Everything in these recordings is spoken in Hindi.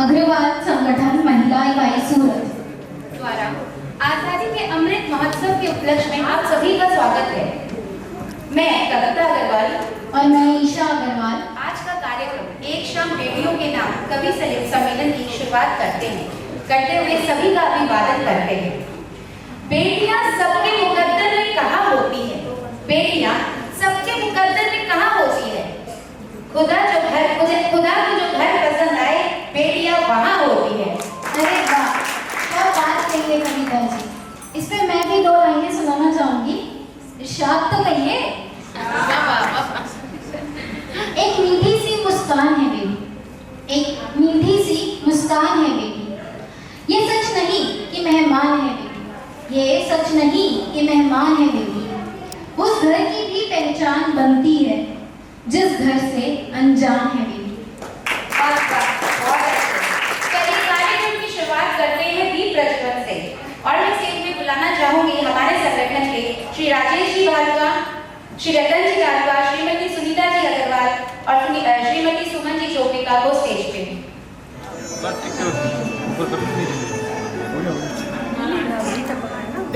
अग्रवाल संगठन महिला इकाई सूरत द्वारा आजादी के अमृत महोत्सव के उपलक्ष्य में आप सभी का स्वागत है। मैं कविता अग्रवाल और मैं ईशा अग्रवाल आज का कार्यक्रम एक शाम बेटियों के नाम कवि सम्मेलन की शुरुआत करते हुए सभी का अभिवादन करते हैं। बेटियां सबके मुकद्दर में कहाँ होती है? बेटियां सबके मुकद्दर में कहाँ होती है? खुदा को जो घर पसंद आए बेटियां वहाँ होती है। अरे वाह, क्या बात कही है कविता जी। इस पे मैं भी दो लाइनें सुनाना चाहूंगी। इरशाद तो कहिए। एक मीठी सी मुस्कान है बेटी, एक मीठी सी मुस्कान है बेटी। ये सच नहीं कि मेहमान है बेटी, ये सच नहीं कि मेहमान है बेटी। उस घर की भी पहचान बनती है जिस घर से अनजान है बेटी। कार्यक्रम की शुरुआत करते हैं दीप प्रज्वलन से और मैं स्टेज में बुलाना चाहूंगी हमारे संगठन के श्री राजेश जी भालुका, श्री रतन जी भालुका, श्रीमती सुनीता जी अग्रवाल और श्रीमती सुमन जी चोपड़िका को स्टेज पे।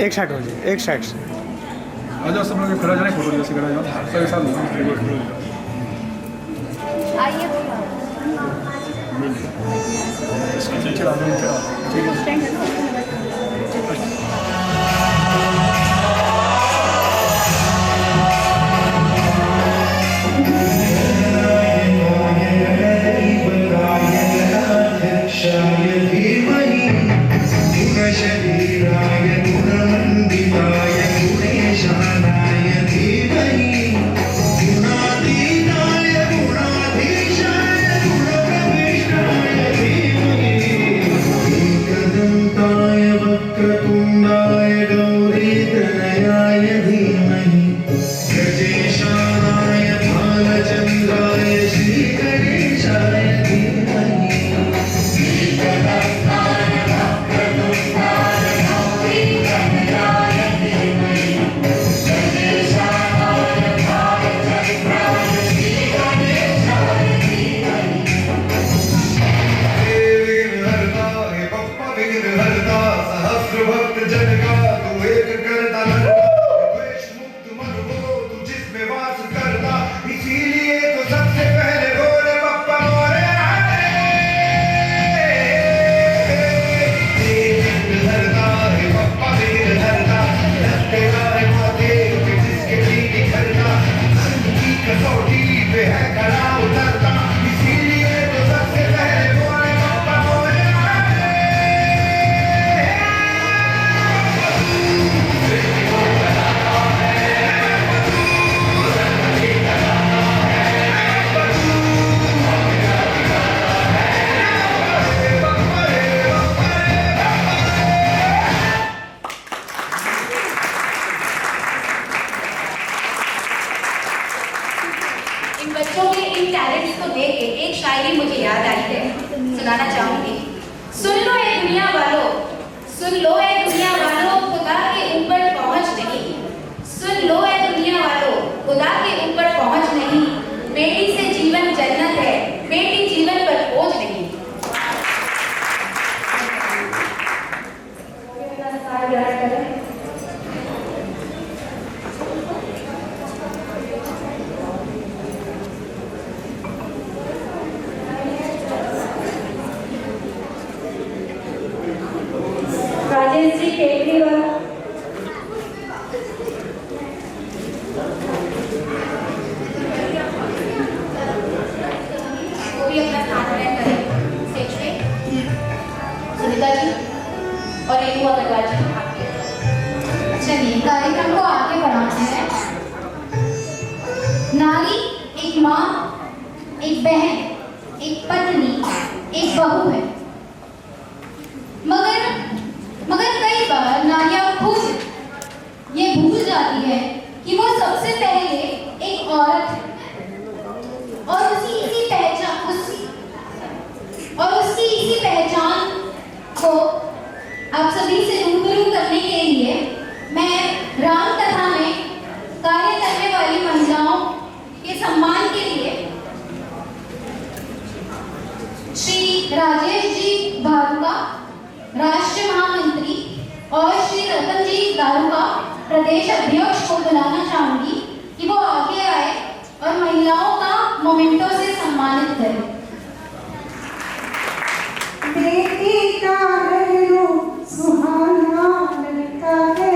एक साइड हो जाए, एक साइड से आ जाओ सब लोग खड़ा जाए, फोटो जैसे खड़ा जाओ सबके साथ आइए श्री राजेश जी भारुका, राष्ट्रीय महामंत्री, और श्री रतन जी दारुका, प्रदेश अध्यक्ष को बुलाना चाहूंगी कि वो आगे आए और महिलाओं का मोमेंटो से सम्मानित करें। बेटी का है रूप सुहाना लड़का है,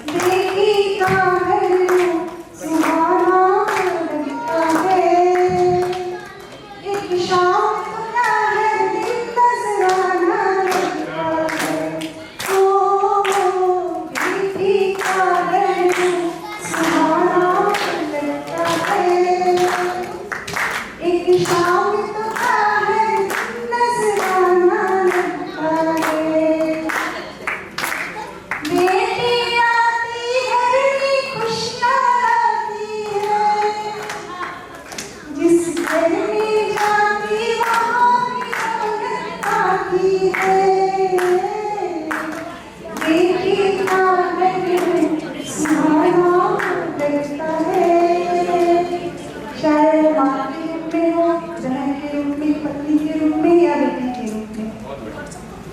बेटी का है रूप सुहाना लड़का है, एक शाम का है दिन नजराना लड़का है, ओ बेटी का है रूप सुहाना लड़का है, एक शाम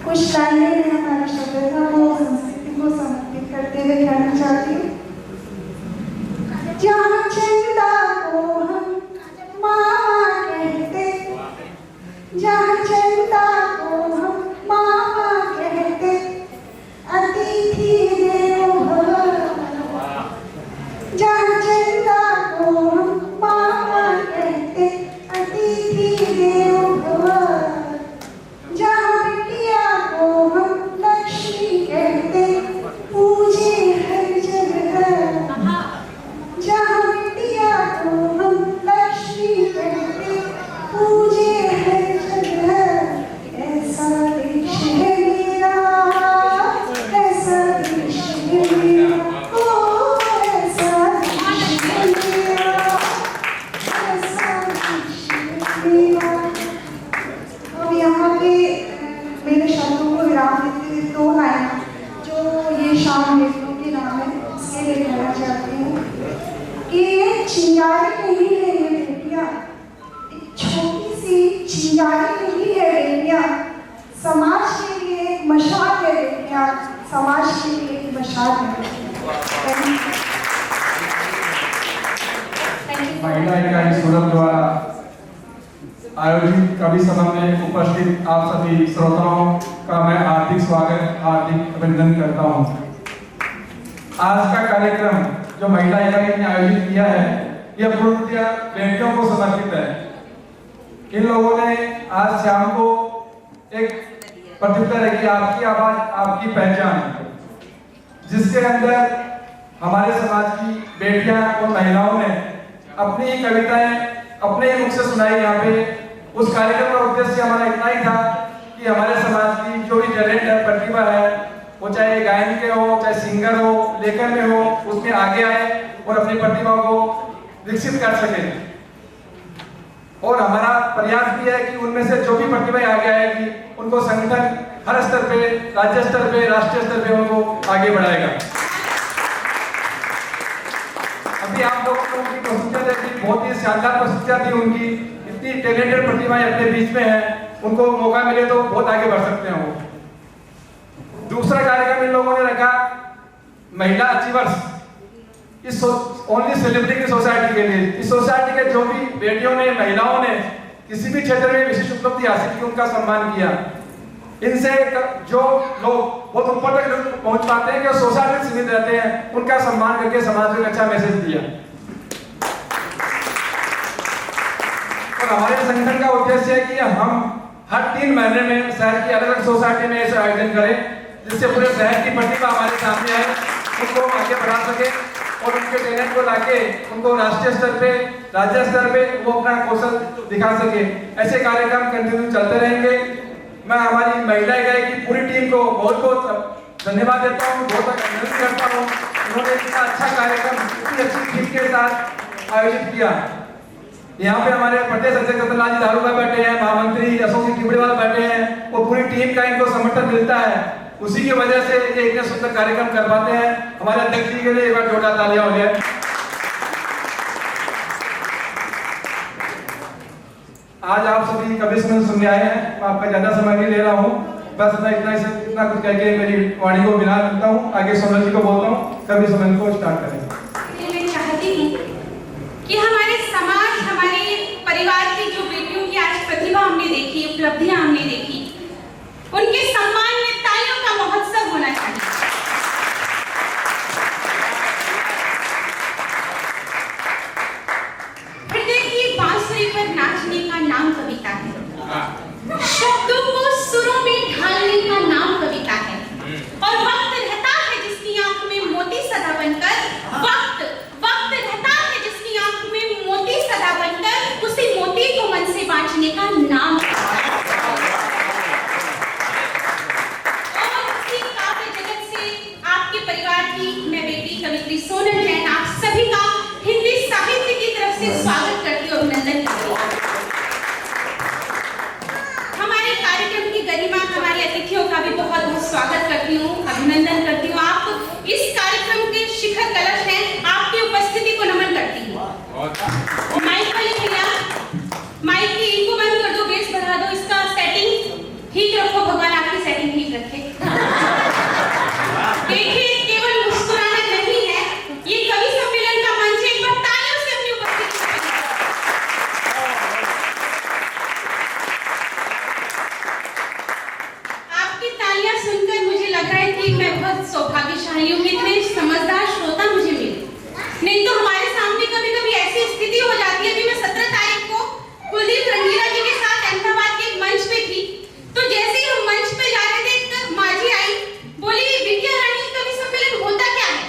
कुछ लाइनें मैं हमारी सभ्यता को संस्कृति को समर्पित करते हुए कहना चाहती हूँ। जहाँ चंदा को हम मामा कहते, जहाँ चंदा को हम मामा कहते, अतिथि देवो भव, जहाँ चंदा को हम मामा कहते, अतिथि देवो भव, जहाँ बिटिया को हम लक्ष्मी कहते, पूजे हर जगह, जहाँ बिटिया को हम लक्ष्मी कहते, पूजे हर जगह, ऐसा देश है मेरा, ऐसा देश है मेरा, ओ ऐसा देश है मेरा, ऐसा देश है मेरा। अब यहाँ पे मेरे शब्दों को विराम देते हुए दो लाइन जो ये शाम बेटियों के नाम है उसके लिए कहना चाहती हूँ कि ये चिंगारी नहीं है ये बेटियाँ, एक छोटी सी चिंगारी नहीं है बेटियाँ, समाज के लिए एक मशाल है बेटियाँ, समाज के लिए एक मशाल है। महिला इकाई सूरत द्वारा आयोजित कवि सभा में उपस्थित आप सभी श्रोताओं का मैं हार्दिक स्वागत, हार्दिक अभिनंदन करता हूं। आज का कार्यक्रम जो महिला इकाई ने आयोजित किया है यह पूर्णतः बेटियों को समर्पित है। इन लोगों ने आज शाम को एक प्रतियोगिता रखी, आपकी आवाज आपकी पहचान, जिसके अंदर हमारे समाज की बेटियां और महिलाओं ने अपनी कविताएं अपने मुख से सुनाई। यहाँ पे उस कार्यक्रम का उद्देश्य हमारा इतना ही था कि हमारे समाज की जो भी टैलेंट है, प्रतिभा है, वो चाहे गायन के हो, चाहे सिंगर हो, लेखन में हो, उसमें आगे आए और अपनी प्रतिभा को विकसित कर सके। और हमारा प्रयास भी है कि उनमें से जो भी प्रतिभा आगे आएगी उनको संगठन हर स्तर पे, राज्य स्तर पे, राष्ट्रीय स्तर पे उनको आगे बढ़ाएगा। अभी आप लोगों को उनकी प्रस्तुतियां देखी, बहुत ही शानदार प्रस्तुतियां थी उनकी, इतनी टैलेंटेड प्रतिभाएं अपने बीच में हैं, उनको मौका मिले तो बहुत आगे बढ़ सकते हैं वो। दूसरा कार्यक्रम इन लोगों ने रखा महिला अचीवर्स, इस ओनली सेलिब्रिटी सोसाइटी के लिए। इस सोसाइटी के जो भी बेटियों ने, महिलाओं ने किसी भी क्षेत्र में विशिष्ट उपलब्धि हासिल की, उनका सम्मान किया। इनसे जो लोग बहुत ऊपर तक पहुंच पाते हैं, कि सोसाइटी सीमित रहते हैं, उनका सम्मान करके समाज में अच्छा मैसेज दिया। और हमारे संगठन का उद्देश्य है कि हम हर 3 महीने में शहर की अलग अलग सोसाइटी में ऐसे आयोजन करें, जिससे पूरे शहर की प्रतिभा हमारे सामने आए, उनको आगे बढ़ा सके और उनके टैलेंट को लाके उनको राष्ट्रीय स्तर पे, राज्य स्तर पे वो अपना कौशल दिखा सके। ऐसे कार्यक्रम कंटिन्यू चलते रहेंगे। मैं हमारी महिला इकाई की पूरी टीम को बहुत बहुत धन्यवाद देता हूँ, बहुत अभिनंदन करता हूँ। उन्होंने इतना अच्छा कार्यक्रम इतनी अच्छी टीम के साथ आयोजित किया। यहाँ पे हमारे प्रदेश अध्यक्ष रतनलाल जी दारुका बैठे हैं, महामंत्री अशोक जी टिबड़ीवाल बैठे हैं, और पूरी टीम का इनको समर्थन मिलता है। उसी की वजह से ये इतने सुंदर कार्यक्रम कर पाते हैं। हमारे अध्यक्ष जी के लिए एक बार जोरदार तालियां हो जाए। आज आप सभी कवि सम्मेलन सुनने आए हैं, मैं आपका ज़्यादा समय नहीं ले रहा हूँ, बस मैं इतना कुछ कह के मेरी वाणी को विराम देता हूँ। आगे सोनल जी को बोलता हूँ, कवि सम्मेलन को स्टार्ट करें। मैं चाहती हूँ कि हमारे समाज, हमारे परिवार की जो बेटियों की आज प्रतिभा हमने देखी, उपलब्धियां हमने देखी, उनके सम्मान में तालियों का महोत्सव होना चाहिए। हृदय की बांसुरी पर नाचने का नाम कविता है, शब्दों को सुरों में ढालने का नाम कविता है, और वक्त रहता है जिसकी आंख में मोती सदा बनकर, वक्त रहता है जिसकी आंख में मोती सदा बनकर, उसी मोती को मन से बांटने का नाम परिवार की मैं बेटी कवित्री सोनल जैन आप सभी का हिंदी साहित्य की तरफ से स्वागत करती हूँ, अभिनंदन करती हूँ। हमारे कार्यक्रम की गरिमा, हमारे अतिथियों का भी बहुत बहुत स्वागत करती हूँ, अभिनंदन करती हूँ। आप इस कार्यक्रम के शिखर कलश हैं, आपकी उपस्थिति को नमन करती हूँ। माइक वाले भैया, माइक की इनको बंद कर दो, बेस बढ़ा दो, इसका सेटिंग ठीक रखो, भगवान आपकी सेटिंग ठीक रखे। देखिए, केवल मुस्कुराना नहीं है, ये कवि सम्मेलन का मंच है, एक बार तालियों से अपनी उपस्थिति आपकी तालियां सुनकर मुझे लग रहा है कि मैं बहुत सौभाग्यशाली हूँ, इतने समझदार श्रोता मुझे मिले। नहीं तो हमारे सामने कभी कभी ऐसी स्थिति हो जाती है। अभी मैं 17 तारीख को कुलदीप रंगीला जी के साथ अहमदाबाद के एक मंच पे थी, तो जैसे ही हम मंच पे जा रहे थे, एक माजी आई, बोली विद्या रानी कवि सम्मेलन होता क्या है?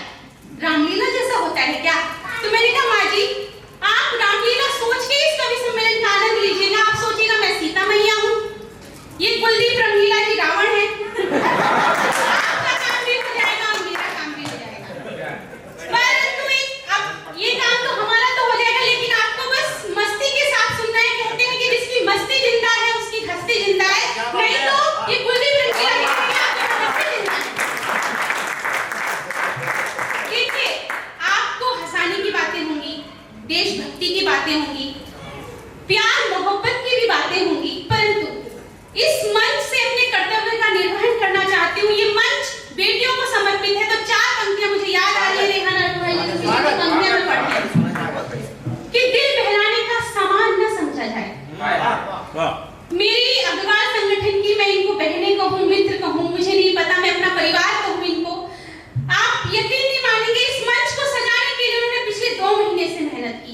रामलीला जैसा होता है क्या? तो मैंने कहा माँ जी, आप रामलीला सोच के इस कवि सम्मेलन का आनंद लीजिएगा, आप सोचिएगा मैं सीता मैया हूँ, ये कुलदीप रंगीला जी रावण है। आपका काम भी हो जाएगा और मेरा काम भी हो जाएगा, परंतु अब ये काम तो हमारा तो हो जाएगा, लेकिन आपको बस मस्ती के साथ सुनना है। कहते हैं कि जिसकी मस्ती जिंदा है उसकी हस्ती जिंदा है, नहीं तो ये कुलदीप रंगीला जी की बातें होंगी, देशभक्ति की बातें होंगी, प्यार मोहब्बत की भी बातें होंगी, परंतु इस मंच से अपने कर्तव्य का निर्वहन करना चाहती हूँ। ये मंच बेटियों को समर्पित है, तो 4 पंक्तियां मुझे याद आ रही है, रेहाना पंक्तियां में पढ़ती हूँ कि दिल बहलाने का सामान न समझा जाए। मेरी अग्रवाल संगठन की मैं इनको बहनें कहूँ, मित्र कहूँ, मुझे नहीं पता, मैं अपना परिवार कहूँ इनको। आप यकीन नहीं मानेंगे, इस मंच को सजाने के लिए उन्होंने पिछले 2 महीने से मेहनत की।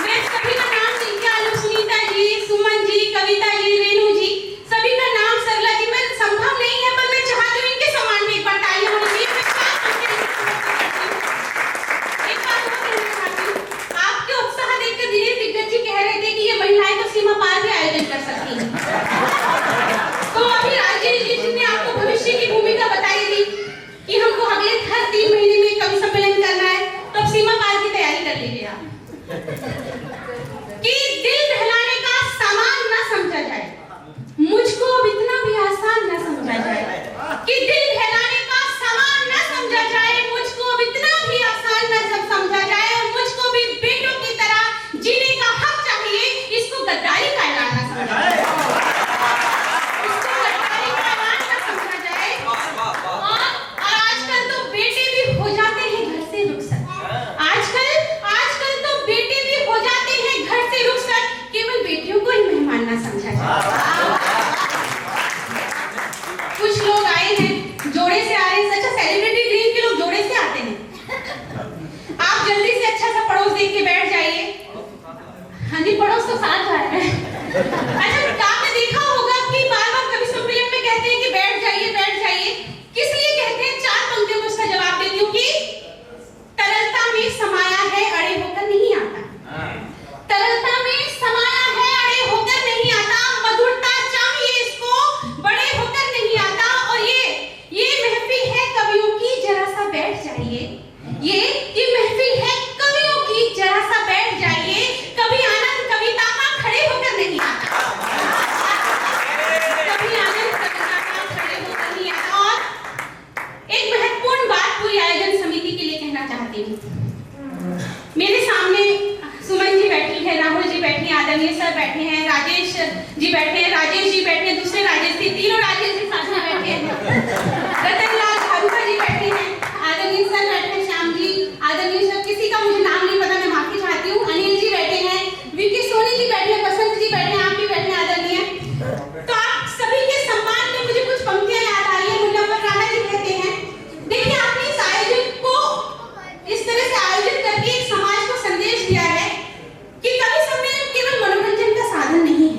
मैं सभी का नाम नहीं लिया, सुनीता जी, सुमन जी, कविता जी, रेणु जी, सभी का नाम, सरला जी, मैं संभव नहीं है, पर मैं चाहती हूँ इनके सम्मान में एक बार तालियां होनी चाहिए। एक बात और कहना चाहती हूँ, आपके उत्साह देखकर दिनेश दिग्गज जी कह रहे थे कि ये महिलाएं तो सीमा पार भी आयोजन कर सकती हैं। तो अभी राजेश जी ने आपको भविष्य की भूमिका बताई थी कि हमको अगले हर 3 महीने में कवि सम्मेलन करना है, तो अब सीमा पार की तैयारी कर लीजिए आप कि दिल बहलाने का सामान ना समझा जाए, मुझको अब इतना भी आसान ना समझा जाए कि दिल बहलाने का सामान ना समझा जाए, मुझको अब इतना भी आसान ना समझा जाए, और मुझको भी बेटों की तरह जीने का हक चाहिए, इसको गद्दारी का ऐलान ना समझा जाए। कुछ लोग आए हैं जोड़े से आ रहे हैं, अच्छा सेलिब्रिटी ड्रीम के लोग जोड़े से आते हैं। आप जल्दी से अच्छा सा पड़ोस देख के बैठ जाइए। हाँ जी, पड़ोस तो साथ जा रहे हैं। अच्छा, आपने देखा होगा कि बार-बार कवि सम्मेलन में कहते हैं कि बैठ जाइए, बैठ जाइए, किस लिए कहते हैं? 4 पंक्तियों में उसका जवाब देती हूँ कि तरलता में समाया है, अड़े होकर नहीं आता। तरलता में समाया है, अड़े होकर नहीं आता, मधुरता चाहिए इसको, बड़े होकर नहीं आता। और ये महफिल है कवियों की, जरा सा बैठ जाइए। ये महफिल है कवियों की, जरा सा बैठ जाइए। कभी आनंद कविता का खड़े होकर नहीं आता। आदरणीय सर बैठे हैं, राजेश जी बैठे हैं, राजेश जी बैठे हैं, दूसरे राजेश जी, तीनों राजेश जी साथ में बैठे हैं, रतनलाल भारूका जी बैठे हैं, आदरणीय सर बैठे हैं, श्याम जी, आदरणीय सर, किसी का मुझे नाम नहीं पता, मैं माफी चाहती हूँ, अनिल जी बैठे हैं, वीके सोनी जी बैठे हैं, बसंत जी बैठे हैं, आप भी बैठे हैं आदरणीय। तो आप सभी के सम्मान में मुझे कुछ पंक्तियां याद आ रही है। मुन्नावर राणा जी कहते हैं, देखिए आपने इस आयोजन को इस तरह से आयोजित करके एक समाज को संदेश दिया है कि कवि सम्मेलन केवल मनोरंजन का साधन नहीं है,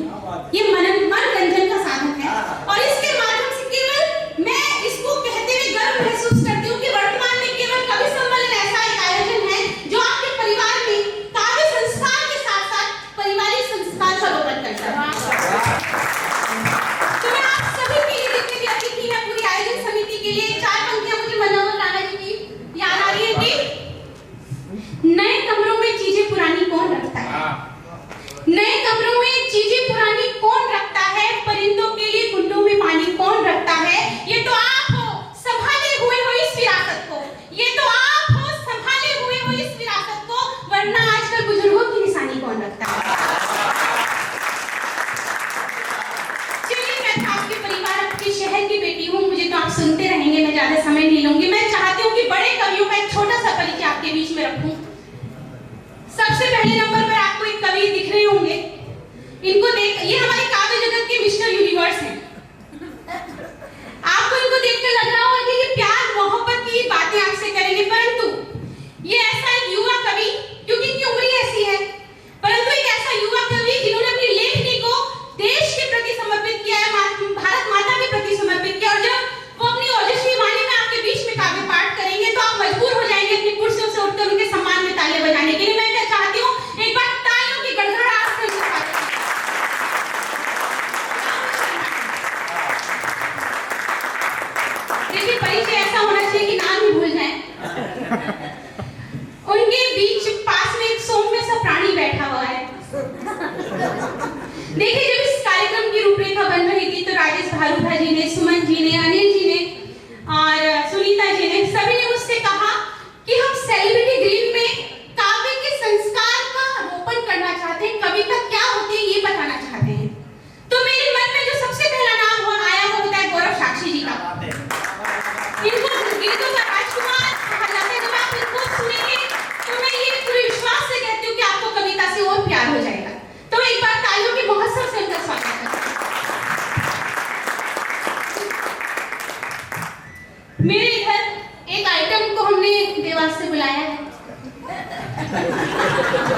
ये मनोरंजन का साधन है। और इसके माध्यम से केवल मैं इसको कहते हुए गर्व महसूस करती हूँ कि वर्तमान में केवल कवि सम्मेलन ऐसा एक आयोजन है जो आपके परिवार में काव्य संस्कार के साथ साथ पारिवारिक संस्कार का रोपण करता है। तो मैं आप सभी के लिए जितने भी अतिथि हैं, पूरी आयोजन समिति के लिए 4 पंक्तियां मुझे मनोहर राणा जी की याद आ रही है कि नए कमरों में चीजें पुरानी कौन रखता है, नए कमरों में चीजें पुरानी कौन रखता है, परिंदों के लिए कुंडों में पानी कौन रखता है, ये तो आप हो संभाले हुए हो इस विरासत को, ये तो आप हो संभाले हुए हो इस विरासत को, वरना आजकल बुजुर्गों की निशानी कौन रखता है। चलिए, मैं आपके परिवार, आपके शहर की बेटी हूँ, मुझे तो आप सुनते रहेंगे, मैं ज्यादा समय नहीं लूंगी। मैं चाहती हूँ कि बड़े कवियों का एक छोटा सा परिचय आपके बीच में रखूं। सबसे पहले नंबर पर आपको एक कवि दिख रहे होंगे, इनको देख, ये हमारे काव्य जगत के मिस्टर यूनिवर्स हैं। आपको इनको देखकर लग रहा होगा कि ये प्यार मोहब्बत की बातें आपसे करेंगे, परंतु ये ऐसा एक युवा कवि, क्योंकि इनकी उम्र ही ऐसी है, परंतु एक ऐसा युवा कवि जिन्होंने अपनी लेखनी को देश के प्रति समर्पित किया है, भारत माता के प्रति समर्पित किया। और जब वो अपनी ओजस्वी वाणी में आपके बीच में काव्य पाठ करेंगे तो आप मजबूर हो जाएंगे अपनी कुर्सियों से उठकर उनके सम्मान में तालियां बजाने के लिए। मैं क्या चाहती हूँ, एक बार तालियों की गड़गड़ाहट से उनका स्वागत करें। देखिए, परिचय ऐसा होना चाहिए कि नाम ही भूल जाएं। उनके बीच पास में एक सौम्य सा प्राणी बैठा हुआ है। देखिए, जब इस कार्यक्रम की रूपरेखा बन रही थी तो राजेश भारूका जी ने, सुमन जी ने, अनिल जी ने और सुनीता जी ने, सभी ने मुझसे कहा कि हम सेलिब्रिटी ग्रीन में काव्य के संस्कार का रोपण करना चाहते हैं, कविता क्या होती है ये बताना चाहते हैं। तो मेरे मन में जो सबसे पहला नाम आया वो होता है गौरव साक्षी जी का। इनको गीतों का राजकुमार कहा जाता है। जब आप इनको सुनेंगे तो मैं ये पूरे विश्वास से कहती हूँ कि आपको कविता से और प्यार हो जाएगा। तो एक बार तालियों के महोत्सव से उनका स्वागत करें। मेरे इधर एक आइटम को हमने देवास से बुलाया है।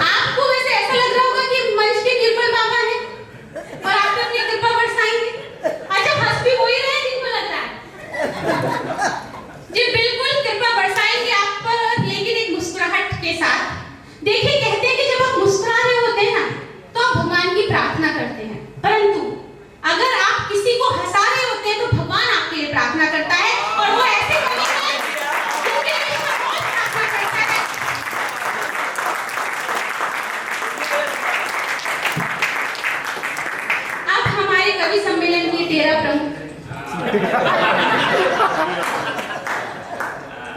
आपको वैसे ऐसा लग रहा होगा कि मंच के निर्मल बाबा हैं और आप अपनी कृपा बरसाएंगे। अच्छा, हंस भी वही रहे जिनको लग रहा है। जी बिल्कुल, कृपा बरसाएंगे आप पर, लेकिन एक मुस्कुराहट के साथ। देखिए, कहते हैं कि जब आप मुस्कुरा रहे होते हैं ना तो आप भगवान की प्रार्थना करते हैं, परंतु अगर आप किसी को हंसा रहे होते हैं तो भगवान आपके लिए प्रार्थना करता है। और वो ऐसे कवि हैं जिनके लिए ईश्वर बहुत प्रार्थना करता है। अब हमारे कवि सम्मेलन के डेरा प्रमुख,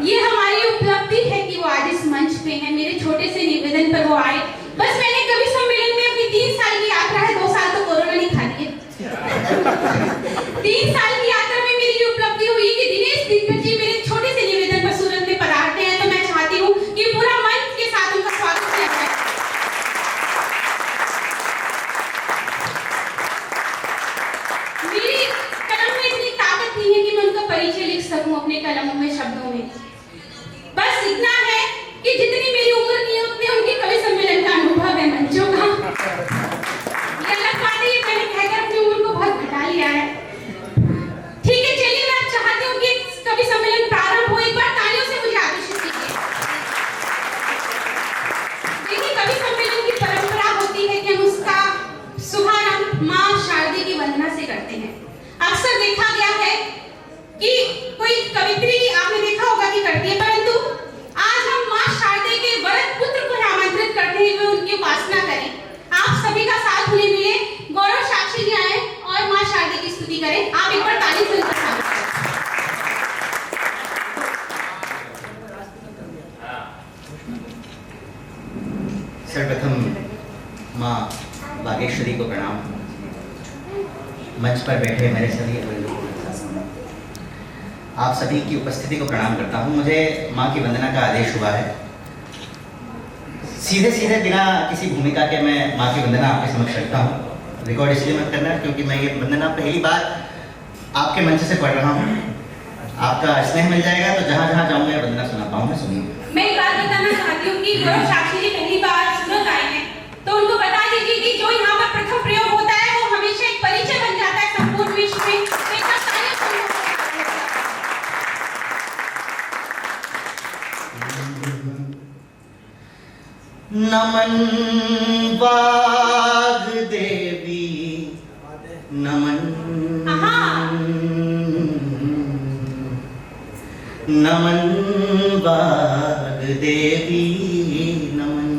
ये हमारी उपलब्धि है कि वो आज इस मंच पे हैं। मेरे छोटे से निवेदन पर वो आए। बस मैंने कवि सम्मेलन में अपनी 3 साल की यात्रा है, 2 साल तो कोरोना ने खा लिए। 3 साल की यात्रा में मेरी ये उपलब्धि हुई कि दिनेश दिग्गज जी मेरे छोटे से निवेदन पर सूरत में पधारते हैं। तो मैं चाहती हूँ कि पूरा मंच के साथ उनका स्वागत किया जाए। मेरी कलम में इतनी ताकत नहीं है कि मैं उनका परिचय लिख सकूं अपने कलमों में, शब्दों में। बस इतना है कि जितनी मेरी उम्र नहीं है उतने उनके कवि सम्मेलन का अनुभव है मंचों का। ये अलग बात है, ये मैंने कहकर अपनी उम्र को बहुत घटा लिया है। ठीक है, चलिए, मैं चाहती हूँ कि कवि सम्मेलन प्रारंभ हो। एक बार तालियों से मुझे आकर्षित कीजिए। देखिए, कवि सम्मेलन की परंपरा होती है कि हम उसका शुभारंभ माँ शारदे की वंदना से करते हैं। अक्सर देखा गया है कि कोई कवित्री आपने देखा होगा कि करती है, परंतु आज हम माँ शारदे के वरद पुत्र को आमंत्रित करते हैं कि उनकी उपासना करें। आप सभी का साथ उन्हें मिले। गौरव साक्षी जी आए और माँ शारदे की स्तुति करें। आप एक बार ताली से उनका स्वागत करें। सर्वप्रथम माँ बागेश्वरी वागेश्वरी को प्रणाम। मंच पर बैठे मेरे सभी आप सभी की उपस्थिति को प्रणाम करता हूँ। मुझे माँ की वंदना का आदेश हुआ है। सीधे सीधे बिना किसी भूमिका के मैं माँ की वंदना आपके समक्ष रखता हूँ। रिकॉर्ड इसलिए मत करना क्योंकि मैं ये वंदना पहली बार आपके मंच से पढ़ रहा हूँ। आपका स्नेह मिल जाएगा तो जहाँ जहाँ जाऊँगा वंदना सुना पाऊँगा, सुनिए। मैं एक बात बताना चाहती हूँ कि गौरव साक्षी जी पहली बार सुनत आए हैं, तो उनको बता दीजिए कि जो यहाँ पर प्रथम प्रयोग होता है वो हमेशा एक परिचय बन जाता है संपूर्ण विश्व में। तो एक बार तालियां बजाइए। नमन वाग्देवी नमन, नमन वाग्देवी नमन,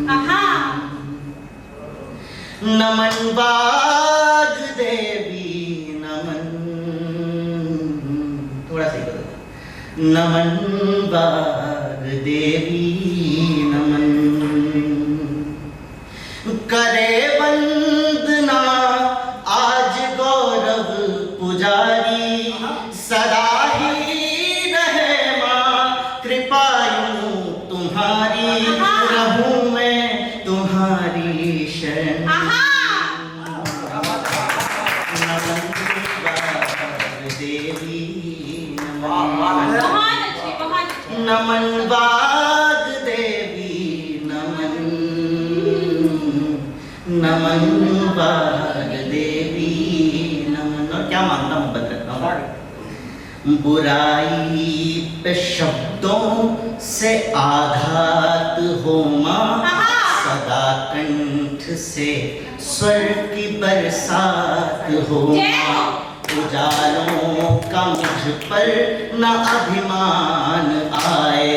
नमन वाग्देवी नमन, थोड़ा सा नमन वाग्देवी नमन, करे वंदना आज गौरव पुजारी, सदा ही रहे माँ कृपा यूं तुम्हारी, रहूं मैं तुम्हारी शरण। नमन वाग्देवी नमन, नमन वाग्देवी नमन, नमन वाग्देवी नमन। और क्या मानता हूँ बता हूँ। बुराई पे शब्दों से आघात हो माँ, सदा कंठ से स्वर की बरसात हो माँ, उजालों का मुझ पर न अभिमान आए,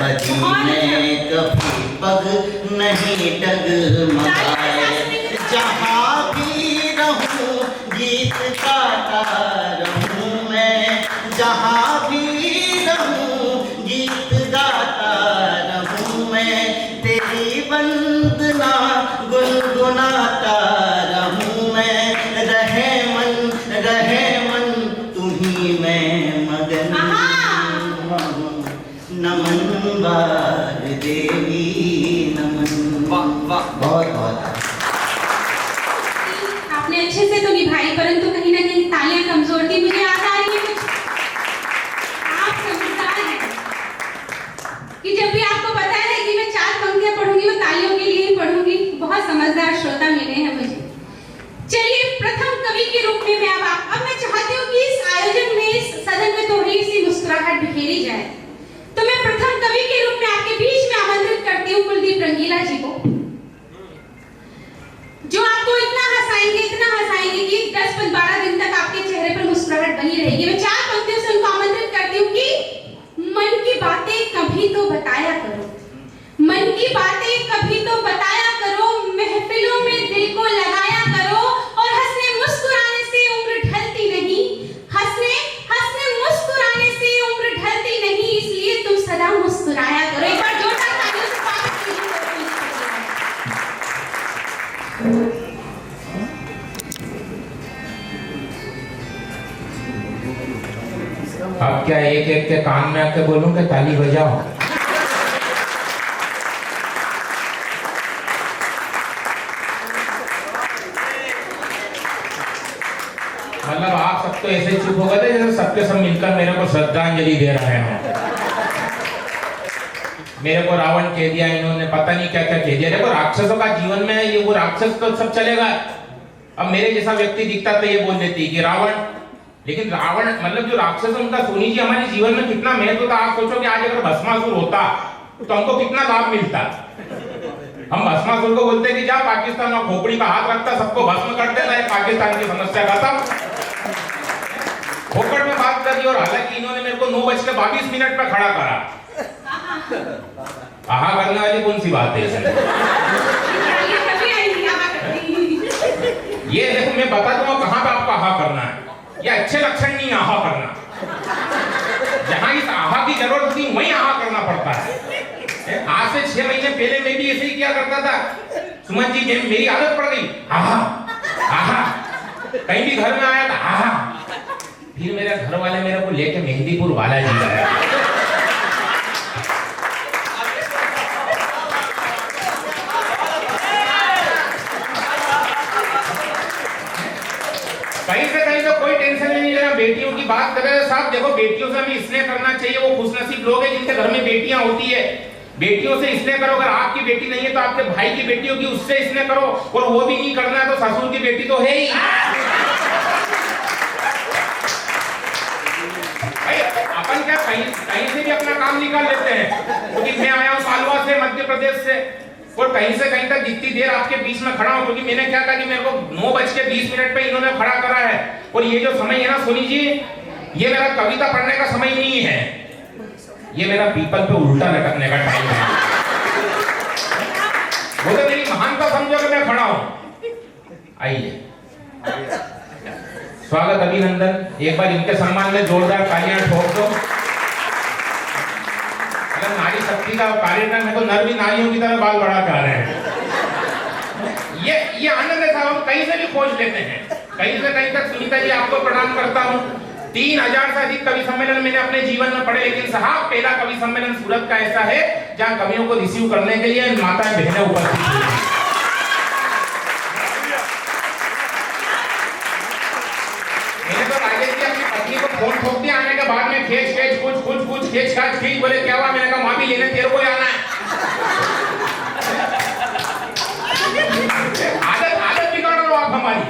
बदी में कभी पग नहीं डगमगाए, जहाँ भी रहूं गीत गाता रहूं मैं, जहाँ भी रहूं गीत गाता रहूं मैं, तेरी वंदना गुनगुनाता रहूं मैं, रहे मन तुम्ही में मगन। नमन वाग्देवी नमन। बहुत बहुत आपने अच्छे से तो निभाई, परंतु कहीं ना कहीं तालियां कमजोर थी। मुझे याद आ रही है कुछ। आप समझदार हैं कि जब भी आपको पता है कि मैं 4 पंक्तियां पढ़ूंगी वो तालियों के लिए ही पढ़ूंगी। बहुत समझदार श्रोता मिले हैं मुझे। चलिए प्रथम कवि के रूप में मैं अब मैं चाहती हूँ कि इस आयोजन में इस सदन में थोड़ी सी मुस्कुराहट बिखेरी जाए, तो मैं प्रथम कवि के रूप में आपके बीच में आमंत्रित करती हूँ कुलदीप रंगीला जी को, जो आपको इतना हंसाएंगे कि 10-12 दिन तक आपके चेहरे पर मुस्कुराहट बनी रहेगी। मैं 4 पंक्तियों से उनको आमंत्रित करती हूँ कि मन की बातें कभी तो बताया करो, मन की बातें कभी तो बताया करो, महफिलों में दिल को लगाया करो, और हंसने मुस्कुराने से उम्र ढलती नहीं, हंसने मुस्कुराने से उम्र ढलती नहीं, इसलिए तुम सदा मुस्कुराया करो। एक बार जोरदार तालियों से स्वागत कीजिए। अब क्या एक एक के कान में आके बोलूं कि ताली बजाओ? मतलब आप सब तो ऐसे चुप हो गए थे जैसे सबके सब मिलकर मेरे को श्रद्धांजलि दे रहे हैं। मेरे को रावण कह दिया इन्होंने, पता नहीं क्या क्या कह दिया। देखो राक्षसों का जीवन में ये वो राक्षस तो सब चलेगा। अब मेरे जैसा व्यक्ति दिखता तो ये बोल देती कि रावण, लेकिन रावण मतलब जो राक्षस उनका सोनी जी हमारे जीवन में कितना महत्व था। आप सोचो कि आज अगर भस्मासुर होता तो हमको कितना लाभ मिलता। हम भस्मासुर को बोलते कि जा पाकिस्तान में खोपड़ी का हाथ रखता, सबको भस्म कर देता, पाकिस्तान की समस्या खत्म। खोपड़ में बात करी और हालांकि इन्होंने मेरे को 9:22 पे खड़ा करा। आहा करने वाली कौन सी बात है इसमें? ये देखो मैं बता दूंगा कहाँ पे आपको आहा करना है। ये अच्छे लक्षण नहीं आहा करना। जहां इस आहा की जरूरत होती वहीं आहा करना पड़ता है। आज से 6 महीने पहले मैं भी ऐसे ही किया करता था। सुमन जी मेरी आदत पड़ गई आहा कहीं भी घर में आया था फिर मेरे घर वाले मेरे को लेके मेहंदीपुर बालाजी गए। कहीं तो कोई टेंशन नहीं लेना। बेटियों की बात कर रहे हैं साहब, देखो बेटियों से हमें स्नेह करना चाहिए। वो खुशनसीब लोग हैं जिनके घर में बेटियां होती है। बेटियों से स्नेह करो। अगर आपकी बेटी नहीं है तो आपके भाई की बेटी होगी, उससे स्नेह करो। और वो भी नहीं करना है तो ससुर की बेटी तो है ही। अपन क्या कहीं से भी अपना काम निकाल लेते हैं। क्योंकि मैं आया हूँ मालवा से, मध्य प्रदेश से, और कहीं से कहीं तक जितनी देर आपके बीच में खड़ा हूँ, क्योंकि मैंने क्या कहा कि मेरे को 9:20 पे इन्होंने खड़ा करा है। और ये जो समय है ना सोनी जी, ये मेरा कविता पढ़ने का समय नहीं है, ये मेरा पीपल पे उल्टा लटकने का टाइम है। वो तो मेरी महानता समझो कि मैं खड़ा हूँ। आइए, स्वागत, अभिनंदन। एक बार इनके सम्मान में जोरदार तालियां ठोक दो। अगर नारी शक्ति का कार्यक्रम है तो नर भी नारियों की तरह बाल बढ़ा कर रहे हैं। ये आनंद है साहब, हम कहीं से भी खोज लेते हैं, कहीं से कहीं तक। सुनीता जी आपको प्रणाम करता हूँ। 3000 से अधिक कवि सम्मेलन मैंने अपने जीवन में पढ़े, लेकिन साहब पहला कवि सम्मेलन सूरत का ऐसा है जहाँ कवियों को रिसीव करने के लिए माताएं बहनें उपस्थित हुई। फोन ठोक दिया आने के बाद में, खींच बोले क्या हुआ? मैंने कहा माँ भी लेने तेरे को आना है। आदत बिगाड़ रहे हो आप हमारी।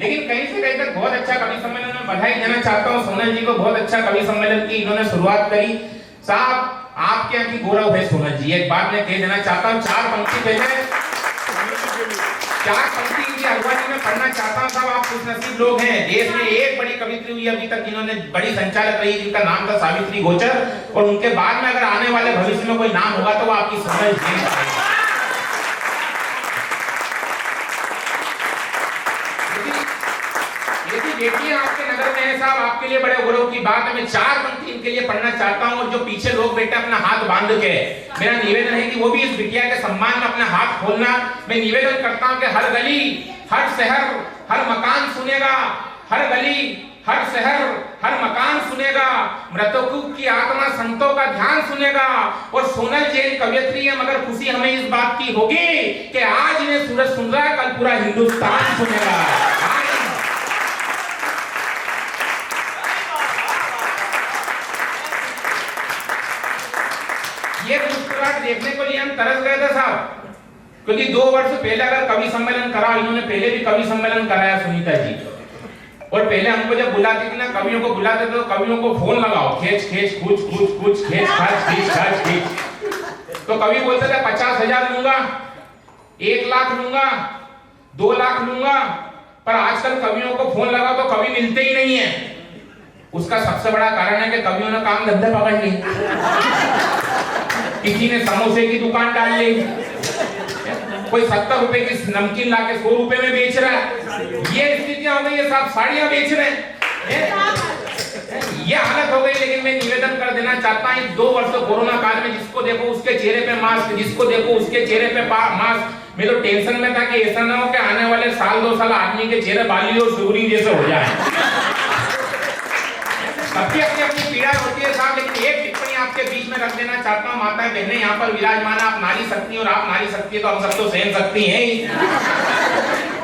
लेकिन कहीं से कहीं तक बहुत अच्छा कवि सम्मेलन में बधाई देना चाहता हूँ सोनल जी को। बहुत अच्छा कवि सम्मेलन की इन्होंने शुरुआत करी। साहब आपके यहाँ की गौरव है सोनल जी। एक बात मैं कह देना चाहता हूँ, 4 पंक्ति इनकी अगवानी में पढ़ना चाहता हूँ। साहब आप खुशनसीब लोग हैं। देश में एक बड़ी कवित्री हुई अभी तक जिन्होंने बड़ी संचालक रही, जिनका नाम था सावित्री गोचर, और उनके बाद में अगर आने वाले भविष्य में कोई नाम होगा तो वो आपकी सोनल जी। बेटियां आपके नगर में है साहब, आपके लिए बड़े गौरव की बात है। मैं 4 पंक्ति इनके लिए पढ़ना चाहता हूँ। और जो पीछे लोग बैठे अपना हाथ बांध के, मेरा निवेदन है कि वो भी इस बिटिया के सम्मान में अपना हाथ खोलना। मैं निवेदन करता हूँ कि हर गली, हर शहर, हर मकान सुनेगा, हर गली, हर शहर, हर मकान सुनेगा। मृतकों की आत्मा संतों का ध्यान सुनेगा। और सोनल जैन कवयित्री है, मगर खुशी हमें इस बात की होगी कि आज इन्हें सूरज सुन रहा है, कल पूरा हिंदुस्तान सुनेगा। ये मुस्कुराहट देखने को लिए हम तरस गए थे साहब, क्योंकि 2 वर्ष पहले अगर कवि सम्मेलन करा, इन्होंने पहले भी कवि सम्मेलन कराया सुनीता जी। और पहले हमको जब बुलाते थे ना, कवियों को बुलाते थे तो कवियों को फोन लगाओ, तो कवि बोलते थे 50,000 लूंगा, 1 लाख लूंगा, 2 लाख लूंगा। पर आजकल कवियों को फोन लगाओ तो कवि मिलते ही नहीं है। उसका सबसे बड़ा कारण है कि कवियों ने काम धंधे पकड़ लिए। किसी ने समोसे की दुकान डाल ली, कोई 70 रुपए की नमकीन लाके 100 रुपए में बेच रहा है। ये स्थितियां हो गई है साहब, साड़ियां बेच रहे हैं, ये हालत हो गई। लेकिन मैं निवेदन कर देना चाहता हूं, 2 वर्ष कोरोना काल में जिसको देखो उसके चेहरे पे मास्क, जिसको देखो उसके चेहरे पे मास्क। मैं तो टेंशन में था कि ऐसा ना हो कि आने वाले साल 2 साल आदमी के चेहरे बाली और शिवरिंग जैसे हो जाए। सबकी अपनी अपनी पीड़ा होती है साहब, लेकिन एक टिप्पणी आपके बीच में रख देना चाहता हूँ। माताएं बहनें यहाँ पर विराजमान, आप नारी शक्ति और आप नारी शक्ति तो हम सब तो सहन सकती हैं ही।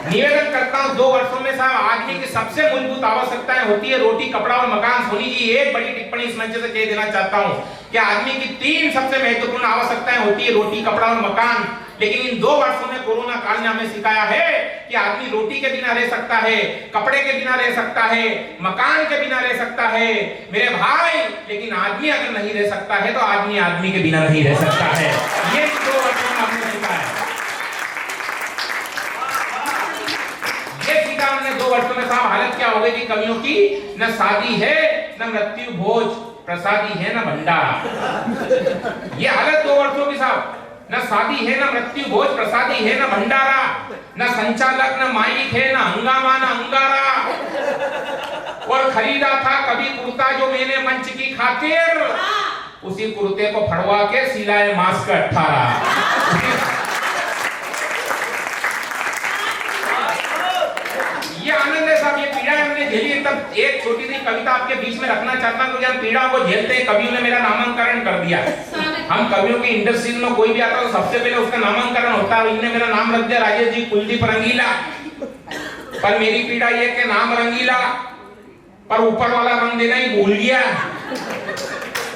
निवेदन करता हूँ, 2 वर्षों में साहब आदमी की सबसे मूलभूत आवश्यकताएं होती है रोटी, कपड़ा और मकान। सोनी जी एक बड़ी टिप्पणी इस मंच से कह देना चाहता हूँ कि आदमी की 3 सबसे महत्वपूर्ण आवश्यकताएं होती है रोटी, कपड़ा और मकान। लेकिन इन 2 वर्षों में कोरोना काल ने हमें सिखाया है कि आदमी रोटी के बिना रह सकता है, कपड़े के बिना रह सकता है, मकान के बिना रह सकता है मेरे भाई। लेकिन आदमी अगर नहीं रह सकता है तो आदमी आदमी के बिना नहीं रह सकता है। ये 2 वर्षों में हमने सीखा है। ये सीखा हमने 2 वर्षों में साहब। हालत क्या हो गई कि कवियों की न शादी है, न मृत्यु भोज प्रसादी है, न भंडारा। ये हालत 2 वर्षों की साहब। न शादी है, न मृत्यु भोज प्रसादी है, न भंडारा, न संचालक, न माइक है, न हंगामा, न अंगारा। और खरीदा था कभी कुर्ता जो मैंने मंच की खातिर, उसी कुर्ते को फड़वा के सिलाए मास्क 18। ये आनंद मैंने झेली है, तब एक छोटी सी कविता आपके बीच में रखना चाहता हूँ, क्योंकि हम पीड़ाओं को झेलते हैं। कवियों ने मेरा नामांकन कर दिया। हम कवियों की इंडस्ट्री में कोई भी आता है तो सबसे पहले उसका नामांकन होता है। इनने मेरा नाम रख दिया राजेश जी कुलदीप रंगीला, पर मेरी पीड़ा ये कि नाम रंगीला पर ऊपर वाला रंग देना ही भूल गया।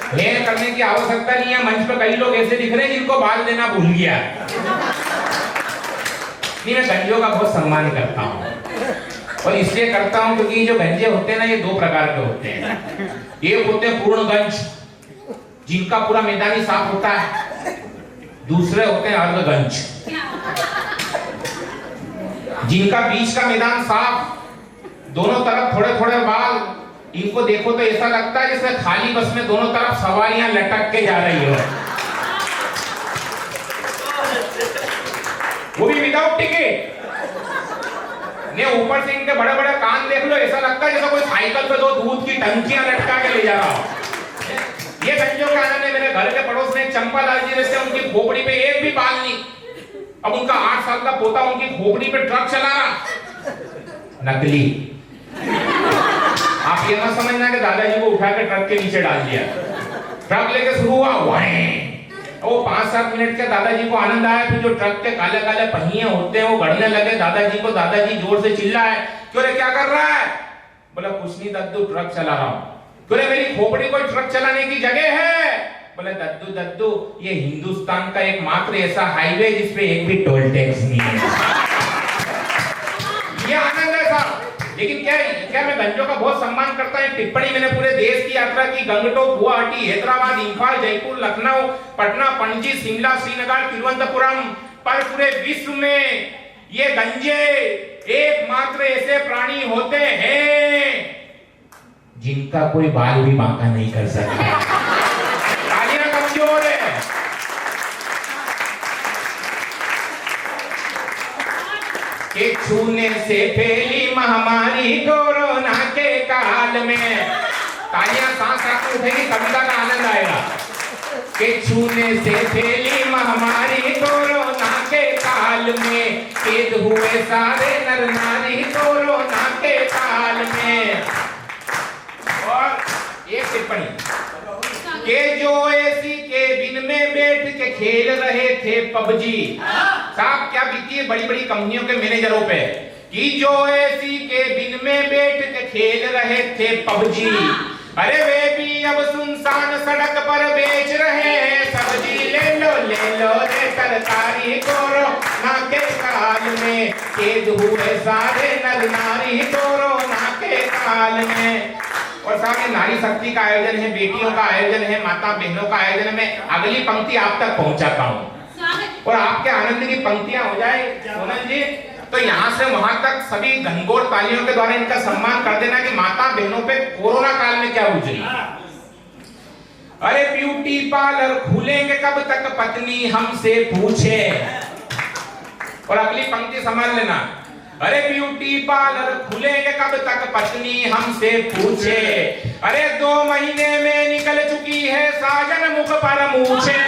हेयर करने की आवश्यकता नहीं है। मंच पे कई लोग ऐसे दिख रहे हैं जिनको बाल देना भूल गया। नहीं, मैं गंजों का बहुत सम्मान करता हूँ, और इसलिए करता हूँ क्योंकि जो गंजे होते हैं ना, ये दो प्रकार के होते हैं। एक होते हैं पूर्ण गंज, जिनका पूरा मैदान ही साफ होता है। दूसरे होते हैं अर्ध गंज, जिनका बीच का मैदान साफ, दोनों तरफ थोड़े थोड़े बाल। इनको देखो तो ऐसा लगता है जैसे खाली बस में दोनों तरफ सवारियां लटक के जा रही हो, वो भी विदाउट टिकट। ने ऊपर से इनके बड़े बड़े कान देख लो, ऐसा लगता है जैसे कोई साइकिल पे दो दूध की टंकियां लटका के ले जा रहा हो। ये गंजों के आनंद में मेरे घर के पड़ोस में चंपा लाल जी रहते हैं, उनकी खोपड़ी पे एक भी बाल नहीं। अब उनका 8 साल का पोता उनकी खोपड़ी पे ट्रक चला रहा, नकली। आप ये मत समझना कि दादाजी को उठा के ट्रक के नीचे डाल दिया। ट्रक लेके शुरू हुआ, वो 5-7 मिनट के दादाजी को आनंद आया। फिर जो ट्रक के काले काले पहिए होते हैं वो गड़ने लगे दादाजी को। दादाजी जोर से चिल्लाए, क्यों रे क्या कर रहा है? बोला कुछ नहीं दद्दू, ट्रक चला रहा हूं। क्यों रे मेरी खोपड़ी कोई ट्रक चलाने की जगह है? बोले दद्दू दद्दू, ये हिंदुस्तान का एकमात्र ऐसा हाईवे जिसपे एक भी टोल टैक्स नहीं है। ये आनंद है साहब। लेकिन क्या मैं गंजों का बहुत सम्मान करता हूं। टिप्पणी मैंने पूरे देश की यात्रा की, गंगटोक, गुवाहाटी, हैदराबाद, इंफाल, जयपुर, लखनऊ, पटना, पणजी, शिमला, श्रीनगर, तिरुवनंतपुरम, पर पूरे विश्व में ये गंजे एकमात्र ऐसे प्राणी होते हैं जिनका कोई बाल भी बांका नहीं कर सकता। तालियां कमजोर है। कि छूने से फैली महामारी कोरोना के काल में, तालियां सांस साथ उठेगी, कविता का आनंद आएगा। कि छूने से फैली महामारी कोरोना के काल में, कैद हुए सारे नर नारी कोरोना के काल में। और एक टिप्पणी के जो एसी केबिन में बैठ के खेल रहे थे पबजी। साहब क्या बीती है बड़ी बड़ी कंपनियों के मैनेजरों पे, कि जो एसी केबिन में बैठ के खेल रहे थे पबजी, अरे वे भी अब सुनसान सड़क पर बेच रहे हैं सब्जी। ले लो रे तरकारी कोरोना के काल में, कैद हुए सारे नर नारी कोरोना के काल में। और साहब ये नारी शक्ति का आयोजन है, बेटियों का आयोजन है, माता बहनों का आयोजन है। मैं अगली पंक्ति आप तक पहुंचाता हूँ और आपके आनंद की पंक्तियां हो जाए सोनल जी, तो यहाँ से वहां तक सभी घनघोर तालियों के द्वारा इनका सम्मान कर देना कि माता बहनों पे कोरोना काल में क्या गुजरी। अरे ब्यूटी पार्लर खुलेंगे कब तक पत्नी हमसे पूछे। और अगली पंक्ति संभाल लेना, अरे ब्यूटी पार्लर खुलेंगे कब तक पत्नी हमसे पूछे। अरे 2 महीने में निकल चुकी है साजन मुख पर मूछे।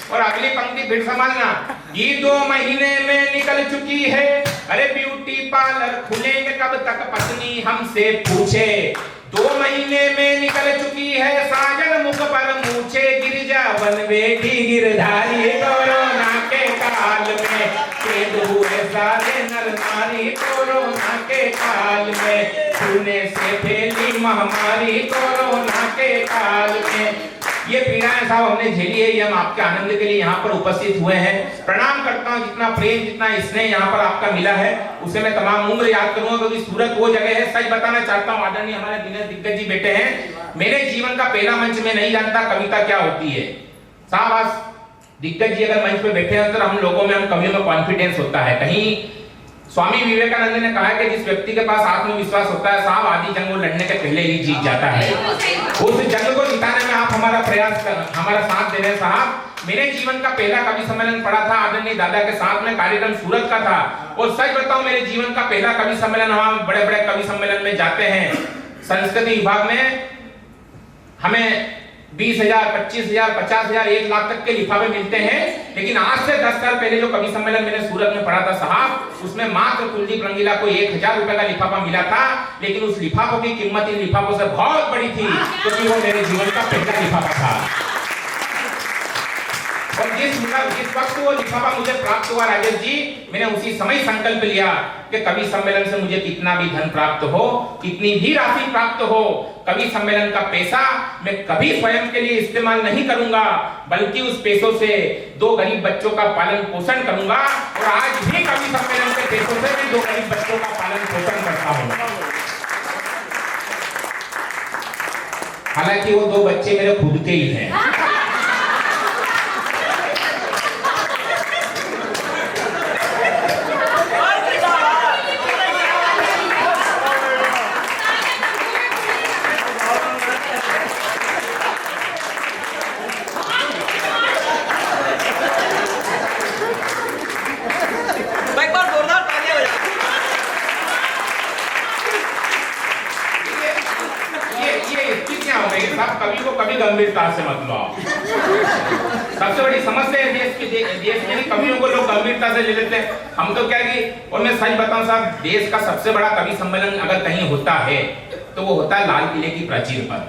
और अगली पंक्ति फिर संभालना, ये 2 महीने में निकल चुकी है। अरे ब्यूटी पार्लर खुलेंगे कब तक पत्नी हमसे पूछे। 2 महीने में निकल चुकी है साजन मुख पर मूछे। गिरजा बन बैठी गिरधारी कोरोना के काल में, कैद हुए सारे नर नारी कोरोना के काल में, छूने से फैली महामारी कोरोना के काल में। ये पीड़ाएं साहब हमने झेली है, ये हम आपके आनंद के लिए यहाँ पर उपस्थित हुए हैं। प्रणाम करता हूँ, जितना प्रेम जितना स्नेह यहाँ पर आपका मिला है उसे मैं तमाम उम्र याद करूंगा, क्योंकि सूरत वो जगह है। सच बताना चाहता हूँ, आदरणीय हमारे दिनेश दिग्गज जी बैठे हैं, मेरे जीवन का पहला मंच में नहीं जानता कविता क्या होती है। साहब आज दिग्गज जी अगर मंच पे बैठे हैं तो हम लोगों में, हम कवियों में कॉन्फिडेंस होता है। कहीं स्वामी विवेकानंद ने कहा कि जिस व्यक्ति के पास आत्मविश्वास होता है साहब, आधी जंग वो लड़ने के पहले ही जीत जाता है। उस जंग को जिताने में आप हमारा प्रयास कर, हमारा साथ दे रहे हैं साहब। मेरे जीवन का पहला कवि सम्मेलन पड़ा था आदरणीय दादा के साथ में, कार्यक्रम सूरत का था। और सच बताऊं, मेरे जीवन का पहला कवि सम्मेलन, हम बड़े बड़े कवि सम्मेलन में जाते हैं, संस्कृति विभाग में हमें 20,000, 25,000, 50,000, 1 लाख तक के लिफाफे मिलते हैं। लेकिन आज से 10 साल पहले जो कवि सम्मेलन मैंने सूरत में पढ़ा था साहब, उसमें मात्र कुलदीप रंगीला को 1,000 रुपए का लिफाफा मिला था। लेकिन उस लिफाफों की कीमत इन लिफाफों से बहुत बड़ी थी, क्योंकि वो मेरे जीवन का पहला लिफाफा था। और जिस वक्त वो लिफाफा मुझे प्राप्त हुआ राजेश जी, मैंने उसी समय संकल्प लिया कि कवि सम्मेलन से मुझे कितना भी धन प्राप्त हो, कितनी भी राशि प्राप्त हो, कवि सम्मेलन का पैसा मैं कभी स्वयं के लिए इस्तेमाल नहीं करूंगा, बल्कि उस पैसों से 2 गरीब बच्चों का पालन पोषण करूंगा। और आज भी कवि सम्मेलन के पैसों से मैं 2 गरीब बच्चों का पालन पोषण करता हूँ। हालांकि वो 2 बच्चे मेरे खुद के ही हैं। कवि को कभी गंभीरता से मत लो। सबसे बड़ी समस्या है देश में कवियों को लोग गंभीरता से ले लेते हैं। हम तो क्या कि, और मैं सच बताऊं साहब, देश का सबसे बड़ा कवि सम्मेलन अगर कहीं होता है तो वो होता है लाल किले की प्राचीर पर।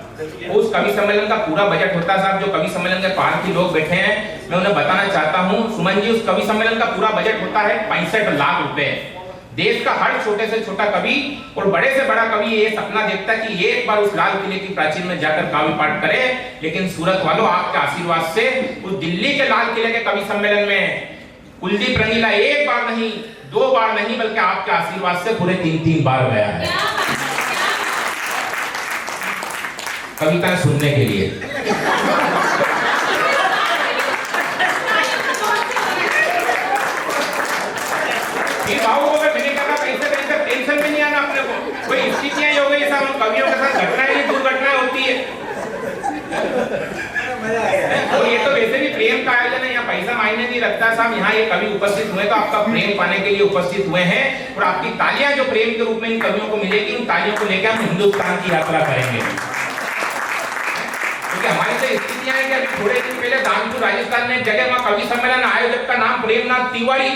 उस कवि सम्मेलन का पूरा बजट होता है साहब। जो कवि सम्मेलन के पार के लोग बैठे हैं, मैं उन्हें बताना चाहता हूँ सुमन जी, उस कवि सम्मेलन का पूरा बजट होता है 65 लाख रुपए। देश का हर छोटे से छोटा कवि और बड़े से बड़ा कवि ये सपना देखता है कि एक बार उस लाल किले की प्राचीर में जाकर काव्य पाठ करे। लेकिन सूरत वालों, आपके आशीर्वाद से उस दिल्ली के लाल किले के कवि सम्मेलन में कुलदीप रंगीला 1 बार नहीं, 2 बार नहीं, बल्कि आपके आशीर्वाद से पूरे 3 बार गया है कविता सुनने के लिए। टेंशन में नहीं आना अपने को। कोई स्थितियां हो गई साहब, कवियों के साथ घटनाएं, दुर्घटनाएं होती है। और ये तो वैसे भी प्रेम का आयोजन है, यहाँ पैसा मायने नहीं रखता साहब। यहाँ ये कवि उपस्थित हुए तो आपका प्रेम पाने के लिए उपस्थित हुए हैं, और आपकी तालियां जो प्रेम के रूप में इन कवियों को मिलेगी, उन तालियों को लेकर हम हिंदुस्तान की यात्रा करेंगे। क्योंकि हमारी तो स्थितियां हैं कि अभी थोड़े दिन पहले दानपुर राजस्थान में एक जगह वहाँ कवि सम्मेलन आयोजक का नाम प्रेमनाथ तिवारी,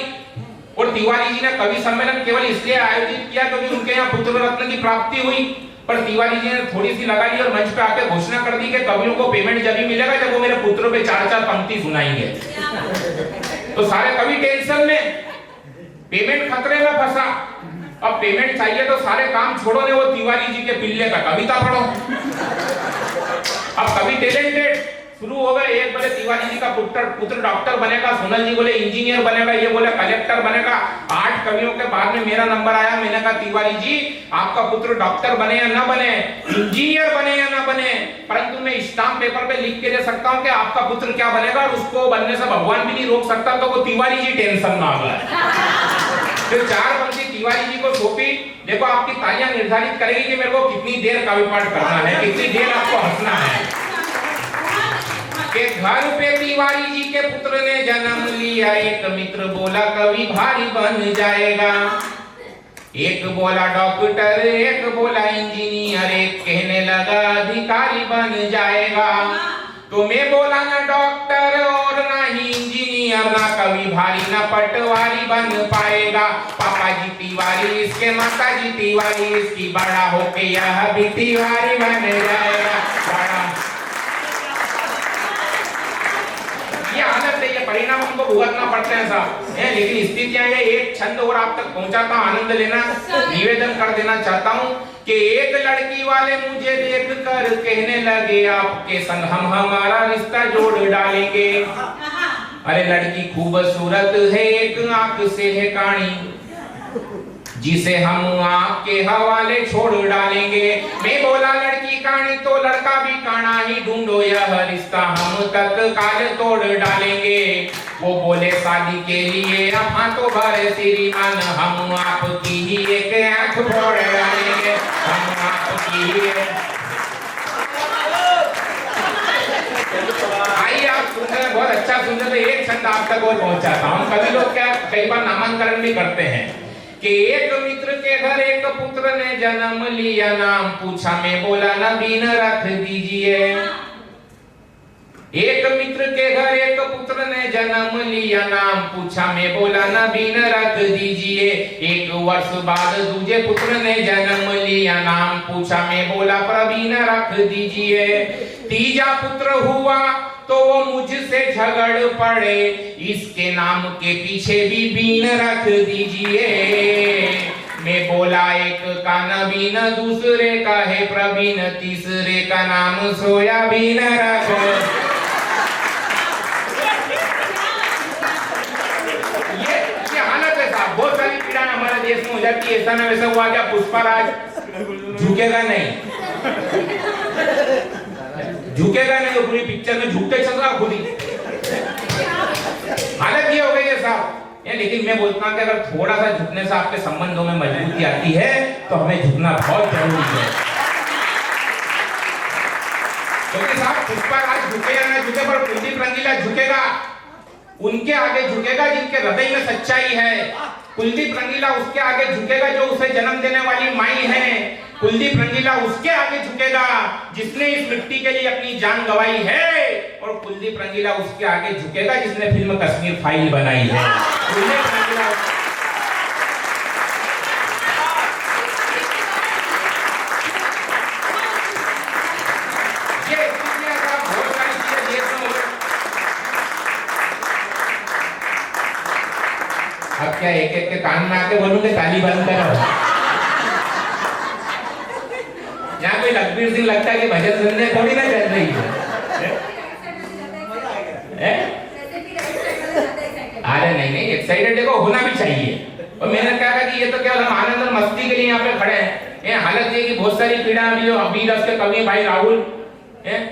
और तिवारी जी ने कवि सम्मेलन केवल इसलिए आयोजित किया क्योंकि उनके यहाँ पुत्र रत्न की प्राप्ति हुई। पर तिवारी जी ने थोड़ी सी लगा ली और मंच पे आके घोषणा कर दी कि कवियों को पेमेंट जब ही मिलेगा जब वो मेरे पुत्रों पे 4 पंक्ति सुनाएंगे। तो सारे कवि टेंशन में, पेमेंट खतरे में फंसा। अब पेमेंट चाहिए तो सारे काम छोड़ो ने वो तिवारी जी के पिल्ले का कविता पढ़ो। अब कवि टैलेंटेड शुरू हो गए। एक बोले तिवारी जी का पुत्र डॉक्टर बनेगा, सोनल जी बोले इंजीनियर बनेगा, ये बोले कलेक्टर बनेगा। 8 कवियों के बाद में मेरा नंबर आया। मैंने कहा तिवारी जी, आपका पुत्र डॉक्टर बने या ना बने, इंजीनियर बने या ना बने, परंतु मैं स्टाम्प पेपर पे लिख के दे सकता हूँ कि आपका पुत्र क्या बनेगा, और उसको बनने से भगवान भी नहीं रोक सकता। तो वो तिवारी जी टेंशन में आ गए। फिर 4 पंक्ति तिवारी जी को सौंपी। देखो आपकी तालियां निर्धारित करेगी कि मेरे को कितनी देर काव्य पाठ करना है, कितनी देर आपको हंसना है। के घर पे तिवारी जी के पुत्र ने जन्म लिया, एक मित्र बोला कवि भारी बन जाएगा। एक बोला डॉक्टर, एक बोला इंजीनियर, एक कहने लगा अधिकारी बन जाएगा। तो मैं बोला ना डॉक्टर और ना ही इंजीनियर, ना कवि भारी ना पटवारी बन पाएगा। पापा जी तिवारी इसके, माता जी तिवारी इसकी, बड़ा होके यह भी तिवारी बन जाएगा। बड़ा ये आनंद है, ये परिणाम हमको भुगतना पड़ते हैं साहब। लेकिन स्थितियां ये एक छंद और आप तक पहुंचाता हूं, आनंद लेना, निवेदन कर देना चाहता हूं कि एक लड़की वाले मुझे देख कर कहने लगे आपके संग हम हमारा रिश्ता जोड़ डालेंगे। अरे लड़की खूबसूरत है, एक आंख से है काणी, जिसे हम आपके हवाले छोड़ डालेंगे। मैं बोला लड़की काणी तो लड़का भी काना ही, ढूंढो यह रिश्ता हम तत्काल तोड़ डालेंगे। वो बोले शादी के लिए अब हाथों भरे श्रीमान, हम आपकी ही एक आंख फोड़ डालेंगे, हम आपकी ही। आइए आप सुन रहे हैं, बहुत अच्छा सुन रहे हैं। एक छंद आप तक और पहुंचाता हूँ। कभी लोग क्या कई बार नामांकन भी करते हैं कि एक मित्र के घर एक पुत्र ने जन्म लिया, नाम पूछा, मैं बोला नवीन रख दीजिए। एक मित्र के घर एक पुत्र ने जन्म लिया, नाम पूछा मैं बोला नबीन रख दीजिए। एक वर्ष बाद दूजे पुत्र ने जन्म लिया, नाम पूछा मैं बोला प्रवीण रख दीजिए। तीजा पुत्र हुआ तो वो मुझसे झगड़ पड़े, इसके नाम के पीछे भी बीन रख दीजिए। मैं बोला एक का नबीन, दूसरे का है प्रवीण, तीसरे का नाम सोयाबीन रख। बहुत सारी पीड़ा हमारे देश में हो जाती है। ऐसा ना वैसा हुआ क्या पुष्पराज झुकेगा नहीं, झुकेगा नहीं, वो पूरी पिक्चर में झुकते चल रहा खुद ही। हालत ये हो गई है साहब। लेकिन मैं बोलता हूँ कि अगर थोड़ा सा झुकने से आपके संबंधों में मजबूती आती है तो हमें झुकना बहुत जरूरी है। क्योंकि साहब पुष्पराज झुके या ना झुके, पर कुलदीप रंगीला झुकेगा। उनके आगे झुकेगा जिनके हृदय में सच्चाई है। कुलदीप रंगीला उसके आगे झुकेगा जो उसे जन्म देने वाली माई है। कुलदीप रंगीला उसके आगे झुकेगा जिसने इस मिट्टी के लिए अपनी जान गंवाई है। और कुलदीप रंगीला उसके आगे झुकेगा जिसने फिल्म कश्मीर फाइल बनाई है। कुलदीप रंगीला अब क्या एक एक के कान में आके बोलूंगे ताली बंद करो। यहाँ कोई लखबीर सिंह लगता है कि भजन सुनने थोड़ी ना चल रही है। अरे नहीं एक्साइटेड देखो होना भी चाहिए। और मैंने क्या कहा कि ये तो केवल हम आनंद और मस्ती के लिए यहाँ पे खड़े हैं। ये हालत ये कि बहुत सारी पीड़ा अभी जो अभी रस के कवि भाई राहुल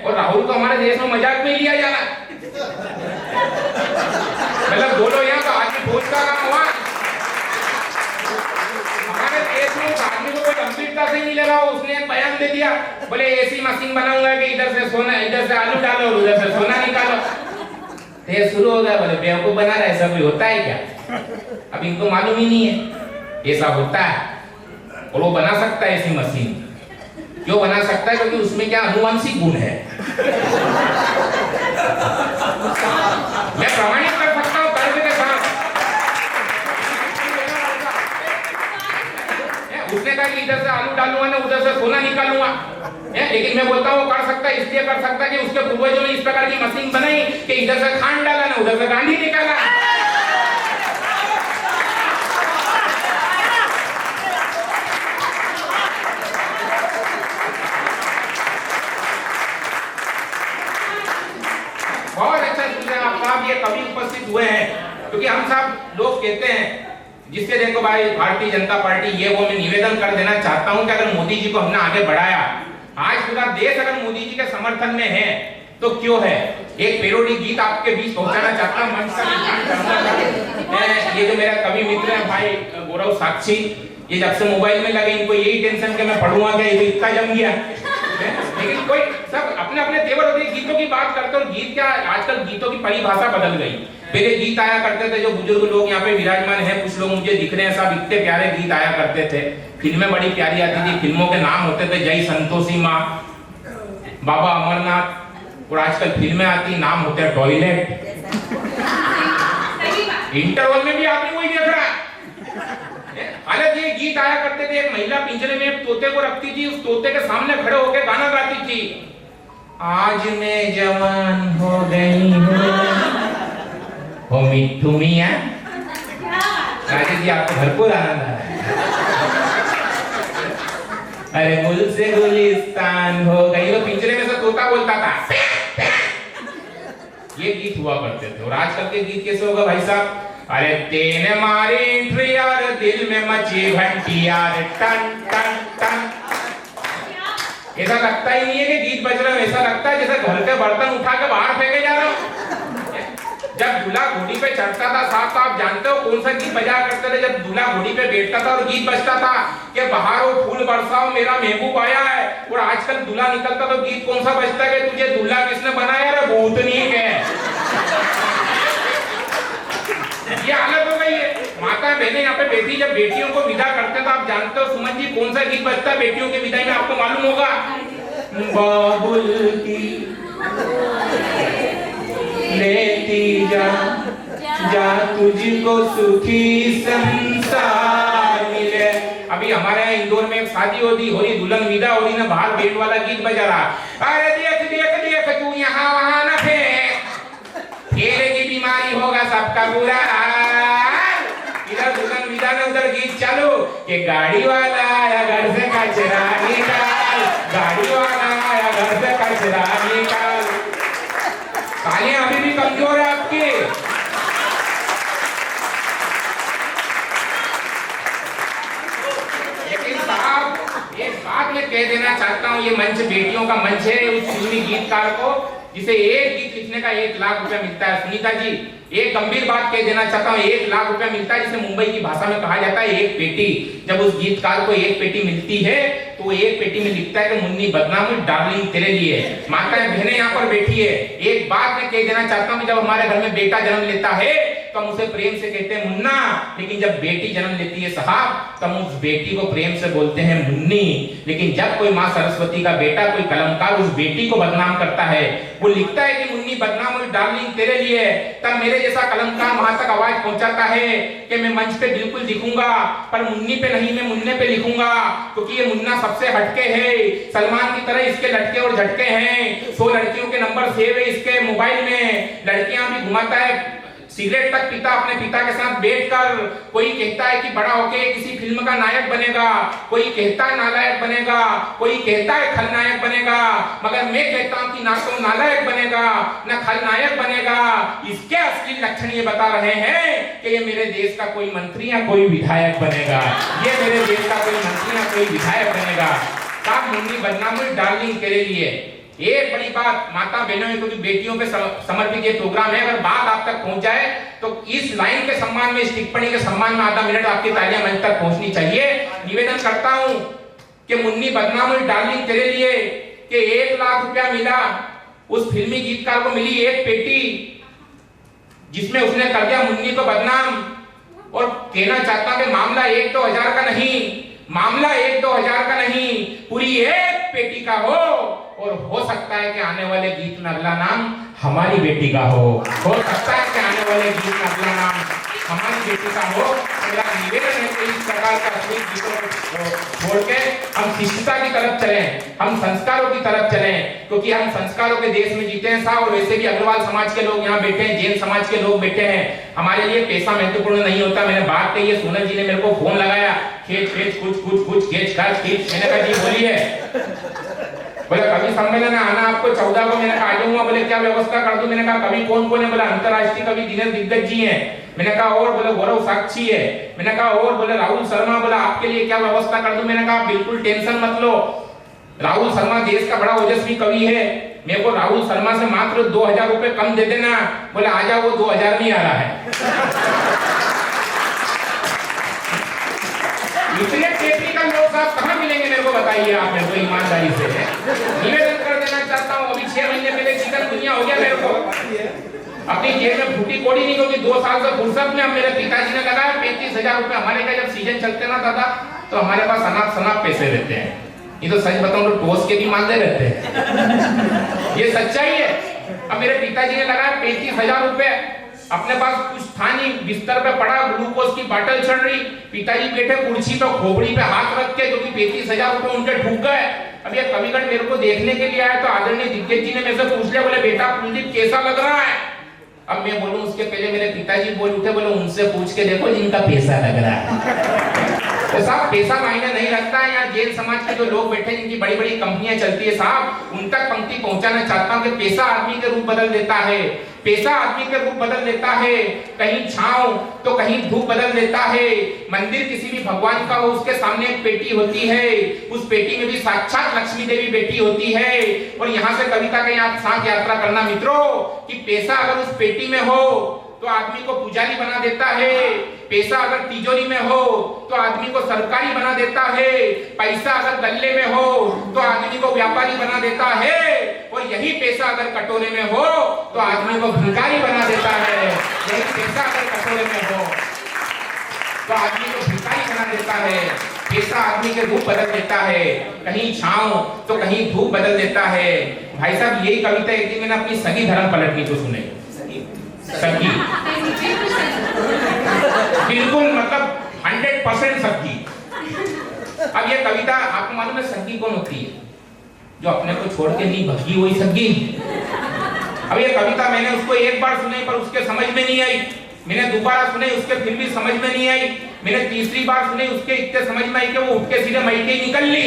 और राहुल को हमारे देश में मजाक में लिया जा रहा है। मतलब बोलो यहाँ का आदमी भोज का काम हुआ। हमारे देश में उस आदमी को कोई गंभीरता से नहीं ले रहा। उसने एक बयान दे दिया, बोले ऐसी मशीन बनाऊंगा कि इधर से सोना, इधर से आलू डालो और उधर से सोना निकालो। तो शुरू हो गया, बोले बेवकूफ बना रहा है, ऐसा कोई होता है क्या? अब इनको मालूम ही नहीं है ऐसा होता है। और वो बना सकता है ऐसी मशीन। क्यों बना सकता है? क्योंकि उसमें क्या अनुवांशिक गुण है। मैं प्रमाणित कर सकता हूँ तर्क के साथ। उसने कहा कि इधर से आलू डालूंगा ना उधर से सोना निकालूंगा। लेकिन मैं बोलता हूँ कर सकता है, इसलिए कर सकता है कि उसके पूर्वजों ने इस प्रकार की मशीन बनाई कि इधर से खांड डाला ना उधर से गांधी निकाला। बहुत अच्छा सुन आप साहब ये कवि उपस्थित हुए हैं। क्योंकि हम सब लोग कहते हैं जिससे देखो भाई भारतीय जनता पार्टी ये वो मैं निवेदन कर देना चाहता हूं कि अगर मोदी जी को हमने आगे बढ़ाया, आज पूरा देश अगर मोदी जी के समर्थन में है तो क्यों है। एक पेरोडी गीत आपके बीच पहुंचाना चाहता हूं। मंच का ये जो मेरा कवि मित्र है भाई गौरव साक्षी, ये जब से मोबाइल में लगे इनको यही टेंशन कि मैं पढ़ूंगा क्या, ये तो इतना जम गया। लेकिन कोई सब अपने अपने तेवर होते हैं। गीतों की बात करते हो, गीत क्या आजकल गीतों की परिभाषा बदल गई। पहले गीत आया करते थे, जो बुजुर्ग लोग यहाँ पे विराजमान हैं, कुछ लोग मुझे दिख रहे हैं, सब इतने प्यारे गीत आया करते थे। फिल्में बड़ी प्यारी आती थी, फिल्मों के नाम होते थे जय संतोषी माँ, बाबा अमरनाथ। और आजकल फिल्में आती नाम होते हैं टॉयलेट। इंटरवल में भी आदमी वही देख रहा है। हालांकि ये गीत आया करते थे, एक महिला पिंजरे में एक तोते को रखती थी, उस तोते के सामने खड़े होकर गाना गाती थी, आज मैं जवान हो गई हो मिट्ठू मियां। राजेश जी आपको भरपूर आनंद आ रहा है। अरे मुझ से गुलिस्तान हो गई। वो पिंजरे में से तोता बोलता था। ये गीत हुआ करते थे। और आजकल के गीत कैसे होगा भाई साहब? अरे तेने मारी एंट्री यार, दिल में मची घंटी यार, टन टन टन। ऐसा लगता ही नहीं है कि गीत बज रहा है, ऐसा लगता है जैसे घर के बर्तन उठा के बाहर फेंके जा रहा हूं। जब दूल्हा घोड़ी पे चढ़ता था साहब, आप जानते हो कौन सा गीत बजाया करते थे? जब दूल्हा घोड़ी पे बैठता था और गीत बजता था कि बहारो फूल बरसाओ मेरा महबूब आया है। और आजकल दूल्हा निकलता तो गीत कौन सा बजता है कि तुझे दूल्हा किसने बनाया रे भूतनी है। ये हालत हो गई है। माता बहनें यहाँ पे बैठी जब बेटियों को विदा करते तो आप जानते हो सुमन जी कौन सा गीत बजता है बेटियों की विदाई में? आपको मालूम होगा, बाबुल की जा जा तुझको सुखी संसार मिले। अभी हमारे यहाँ इंदौर में एक शादी हो रही दुल्हन विदा हो रही ना, बाहर बैंड वाला गीत बजा रहा, अरे देख देख देख तू यहाँ वहाँ न फेंक, फेरे की बीमारी होगा सबका बुरा हाल। इधर दुल्हन विदा में उधर गीत चालू कि गाड़ी वाला आया घर से कचरा निकाल, गाड़ी वाला आया घर से कचरा निकाल। तालियां अभी भी कमजोर है आपकी। लेकिन साहब एक बात मैं कह देना चाहता हूँ, ये मंच बेटियों का मंच है। उस फिल्मी गीतकार को जिसे एक गीत लिखने का 1 लाख रुपया मिलता है, सुनीता जी एक गंभीर बात कह देना चाहता हूँ, 1 लाख रुपया मिलता है, जिसे मुंबई की भाषा में कहा जाता है एक पेटी। जब उस गीतकार को 1 पेटी मिलती है तो वो 1 पेटी में लिखता है कि मुन्नी बदनाम हुई डार्लिंग तेरे लिए। माताएं बहनें यहाँ पर बैठी है, एक बात मैं कह देना चाहता हूँ, जब हमारे घर में बेटा जन्म लेता है तो हम उसे प्रेम से कहते हैं मुन्ना, लेकिन जब बेटी जन्म लेती है साहब तो हम उस बेटी को प्रेम से बोलते हैं मुन्नी। लेकिन जब कोई माँ सरस्वती का बेटा, कोई कलमकार उस बेटी को बदनाम करता है, वो लिखता है कि मुन्नी बदनाम हुई डार्लिंग तेरे लिए, तब मेरे जैसा कलमकार वहां तक आवाज पहुंचाता है कि मैं मंच पे बिल्कुल लिखूंगा, पर मुन्नी पे नहीं, मैं मुन्ने पे लिखूंगा, क्योंकि ये मुन्ना सबसे हटके है। सलमान की तरह इसके लटके और झटके हैं, 100 लड़कियों के नंबर सेव है इसके मोबाइल में, लड़कियां भी घुमाता है, सिगरेट तक पीता अपने पिता के साथ बैठकर। कोई कहता है कि बड़ा होके किसी फिल्म का नायक बनेगा, कोई कहता है नालायक बनेगा, कोई कहता है खलनायक बनेगा, मगर मैं कहता हूं कि ना तो नालायक बनेगा ना खलनायक बनेगा। इसके असली लक्षण ये बता रहे हैं कि ये मेरे देश का कोई मंत्री या कोई विधायक बनेगा, ये मेरे देश का कोई मंत्री या कोई विधायक बनेगा। साहब मुन्नी बदनाम हुई डार्लिंग तेरे लिए, एक बड़ी बात माता बहनों में, क्योंकि बेटियों पे समर्पित ये प्रोग्राम है, अगर बात आप तक पहुंच जाए तो इस लाइन के सम्मान में, इस टिप्पणी के सम्मान में आधा मिनट आपकी तालियां मंच तक पहुंचनी चाहिए। निवेदन करता हूं कि मुन्नी बदनाम हुई डार्लिंग तेरे लिए कि 1 लाख रुपया मिला, उस फिल्मी गीतकार को मिली 1 पेटी जिसमें उसने कर दिया मुन्नी को बदनाम। और कहना चाहता हूं कि मामला 1-2 हजार का नहीं, मामला 1-2 हजार का नहीं, पूरी 1 पेटी का हो। और हो सकता है कि आने वाले गीत में अगला नाम हमारी बेटी का हो सकता है कि आने वाले गीत में अगला नाम हमारी बेटी का हो। मेरा निवेदन है कि इस प्रकार का गीतों को छोड़ के हम शिष्टता की तरफ चलें, हम संस्कारों की तरफ चलें, क्योंकि हम संस्कारों के देश में जीते हैं साहब। और वैसे भी अग्रवाल समाज के लोग यहाँ बैठे हैं, जैन समाज के लोग बैठे हैं, हमारे लिए पैसा महत्वपूर्ण नहीं होता। मैंने बात कही है, सोनल जी ने मेरे को फोन लगाया, खेच खेच कुछ खेच खाच खींच, मैंने कहा जी बोलिए। बोले कवि सम्मेलन है आना आपको 14 को, मैंने कहा आ जाऊंगा। बोले क्या व्यवस्था कर दूं? मैंने कहा कवि कौन कौन है? बोला अंतरराष्ट्रीय कवि दिनेश दिग्गज जी हैं। मैंने कहा और? बोले गौरव साक्षी है। मैंने कहा और? बोले राहुल शर्मा। बोला आपके लिए क्या व्यवस्था कर दूं? मैंने कहा बिल्कुल टेंशन मत लो, राहुल शर्मा देश का बड़ा ओजस्वी कवि है, मेरे को राहुल शर्मा से मात्र 2000 रुपए कम दे देना। बोले आ जाओ, वो 2000 नहीं आ रहा है। इतने टेक्निकल लोग साहब कहाँ मिलेंगे मेरे को बताइए आप मेरे को ईमानदारी से। निवेदन कर देना चाहता हूँ, अभी 6 महीने पहले चिकनगुनिया हो गया मेरे को, अपनी जेब में फूटी कोड़ी नहीं होगी। 2 साल से फुर्सत में अब मेरे पिताजी ने लगाया 35,000 रुपए। हमारे का जब सीजन चलते ना दादा तो हमारे पास अनाप शनाप पैसे रहते हैं, ये तो सच बताऊं तो टोस के भी मांगते रहते हैं, ये सच्चाई है। अब मेरे पिताजी ने लगाया 35,000 रुपए, अपने पास कुछ था नहीं, बिस्तर पे पड़ा, ग्लूकोज की बोतल चढ़ रही, पिताजी बैठे कुर्सी पे खोपड़ी पे हाथ रख के, क्योंकि 35,000 रुपए उनके ठुक गए। अब ये कविगण मेरे को देखने के लिए आया तो आदरणीय दिग्गज जी ने मेरे से पूछ लिया, बोले बेटा कुलदीप कैसा लग रहा है? अब मैं बोलूं उसके पहले मेरे पिताजी बोल उठे, बोले उनसे पूछ के देखो जिनका पैसा लग रहा है। तो साहब पैसा मायने नहीं रखता है। यहाँ जैन समाज के जो लोग बैठे जिनकी बड़ी बड़ी कंपनियां चलती है साहब, उन तक पंक्ति पहुंचाना चाहता हूं कि पैसा आदमी के रूप बदल देता है, पैसा आदमी के रूप बदल देता है, कहीं छांव तो कहीं धूप बदल देता है। मंदिर किसी भी भगवान का हो, उसके सामने एक पेटी होती है, उस पेटी में भी साक्षात लक्ष्मी देवी बैठी होती है। और यहाँ से कविता के साथ यात्रा करना मित्रों कि पैसा अगर उस पेटी में हो तो आदमी को पुजारी बना देता है, पैसा अगर तिजोरी में हो तो आदमी को सरकारी बना देता है, पैसा अगर गल्ले में हो तो आदमी को व्यापारी बना देता है, और यही पैसा अगर कटोरे में हो तो आदमी को भिखारी बना देता है। यही पैसा अगर कटोरे में हो तो आदमी को भिखारी बना देता है। पैसा आदमी के रूप बदल देता है, कहीं छांव तो कहीं धूप बदल देता है। भाई साहब यही कविता एक दिन मैंने अपनी सगी धर्म पलटनी को सुनी, सच्ची, बिल्कुल मतलब 100% सच्ची। अब ये कविता आपको मालूम है सच्ची कौन होती है? जो अपने को छोड़ के नहीं भगी वही सच्ची। अब ये कविता मैंने उसको एक बार सुनी पर उसके समझ में नहीं आई, मैंने दोबारा सुनी उसके फिर भी समझ में नहीं आई, मैंने तीसरी बार सुनी उसके इतने समझ में आई कि वो उठ के सीधे मैके ही निकल ली।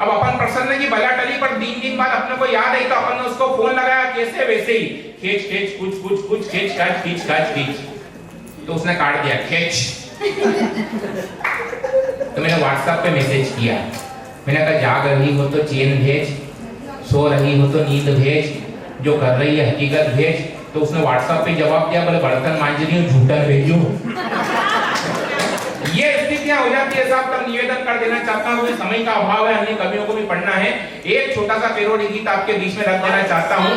अब अपन प्रसन्न की भला टली पर 3 दिन बाद अपने को याद आई तो अपन ने उसको फोन लगाया कैसे वैसे ही, खींच खींच कुछ खींच काट खींच काट खींच, तो उसने काट दिया खींच। तो मैंने व्हाट्सएप पे मैसेज किया, मैंने कहा जाग रही हो तो चैन भेज, सो रही हो तो नींद भेज, जो कर रही है हकीकत भेज। तो उसने व्हाट्सएप पे जवाब दिया, बोले बर्तन मांज रही हूँ झूठन भेजो। ये स्थितियां हो जाती है साहब, तब निवेदन कर देना चाहता हूँ, समय का अभाव है, अन्य कवियों को भी पढ़ना है। एक छोटा सा पेरोडी गीत आपके बीच में रख देना चाहता हूँ,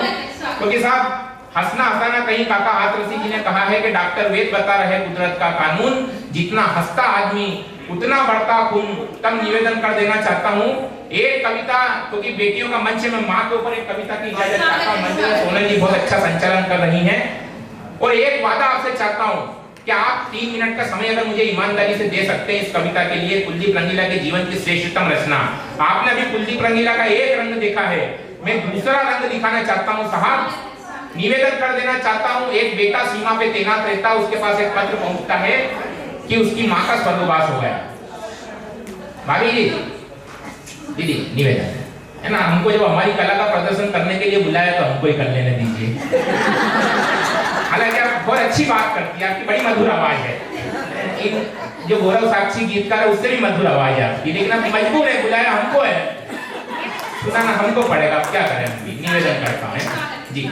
क्योंकि साहब हंसना हंसाना कहीं काका हाथरसी जी ने कहा है कि डॉक्टर वेद बता रहे कुदरत का कानून, जितना हंसता आदमी उतना बढ़ता खून। तब निवेदन कर देना चाहता हूँ एक कविता, क्योंकि बेटियों का मंच में माँ के ऊपर एक कविता की इजाजत चाहता हूँ। मंच में सोनल जी बहुत अच्छा संचालन कर रही हैं, और एक वादा आपसे चाहता हूँ कि आप 3 मिनट का समय अगर मुझे ईमानदारी से दे सकते हैं इस कविता के लिए, कुलदीप रंगीला के जीवन की श्रेष्ठतम रचना। आपने अभी कुलदीप रंगीला का एक रंग देखा है, मैं दूसरा रंग दिखाना चाहता हूँ साहब। निवेदन कर देना चाहता हूँ, एक बेटा सीमा पे तैनात रहता, उसके पास एक पत्र पहुंचता है कि उसकी माँ का स्वर्गवास हो गया। भाभी जी, दीदी निवेदन है ना, हमको जब हमारी कला का प्रदर्शन करने के लिए बुलाया तो हमको ही कर लेने दीजिए। हालांकि आप बहुत अच्छी बात करती है, आपकी बड़ी मधुर आवाज है, जो गौरव साक्षी गीतकार है उससे भी मधुर आवाज है आपकी, लेकिन आप मजबूर है, बुलाया हमको है, सुनाना हमको पड़ेगा, आप क्या करें। निवेदन करता हूँ जी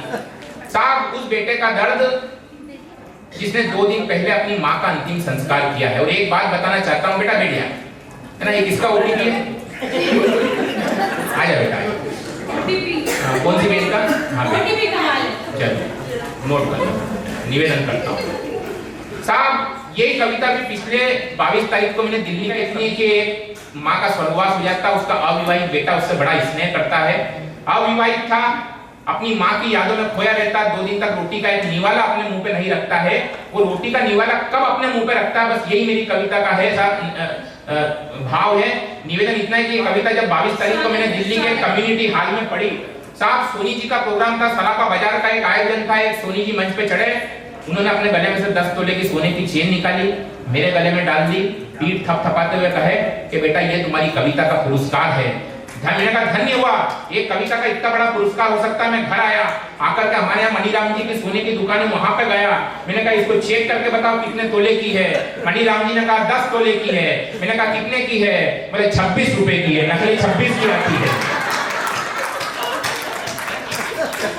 साहब, उस बेटे का दर्द जिसने 2 दिन पहले अपनी माँ का अंतिम संस्कार किया है। और एक बात बताना चाहता हूँ, बेटा बैठ जा, है ना, ये किसका ओटीपी है? आ जा बेटा, कौन सी बेटी का? हाँ चलो नोट कर लो। निवेदन करता हूँ साहब, यही कविता भी पिछले 22 तारीख को मैंने दिल्ली में इतनी कि माँ का स्वर्गवास हो जाता, उसका अविवाहित बेटा उससे बड़ा स्नेह करता है, अविवाहित था, अपनी माँ की यादों में खोया रहता, 2 दिन तक रोटी का एक निवाला अपने मुंह पे नहीं रखता है। वो रोटी का निवाला कब अपने मुंह पे रखता है, बस यही मेरी कविता का है भाव है। निवेदन इतना है कि ये कविता जब 22 तारीख को मैंने दिल्ली के कम्युनिटी हॉल में पढ़ी, साहब सोनी जी का प्रोग्राम था, सराफा बाजार का एक आयोजन था, एक सोनी जी मंच पे चढ़े, उन्होंने अपने गले में से 10 तोले की सोने की चेन निकाली, मेरे गले में डाल दी, पीठ थपथपाते हुए कहे कि बेटा ये तुम्हारी कविता का पुरस्कार है। मैंने कहा धन्य हुआ, एक कविता का इतना बड़ा पुरस्कार हो सकता है। मैं घर आया, आकर के हमारे यहाँ मणिराम जी की सोने की दुकान है, वहां पे गया, मैंने कहा इसको चेक करके बताओ कितने तोले की है। मणिराम जी ने कहा 10 तोले की है। मैंने कहा कितने की है? बोले 26 रुपए की है, नकली 26 की आती है।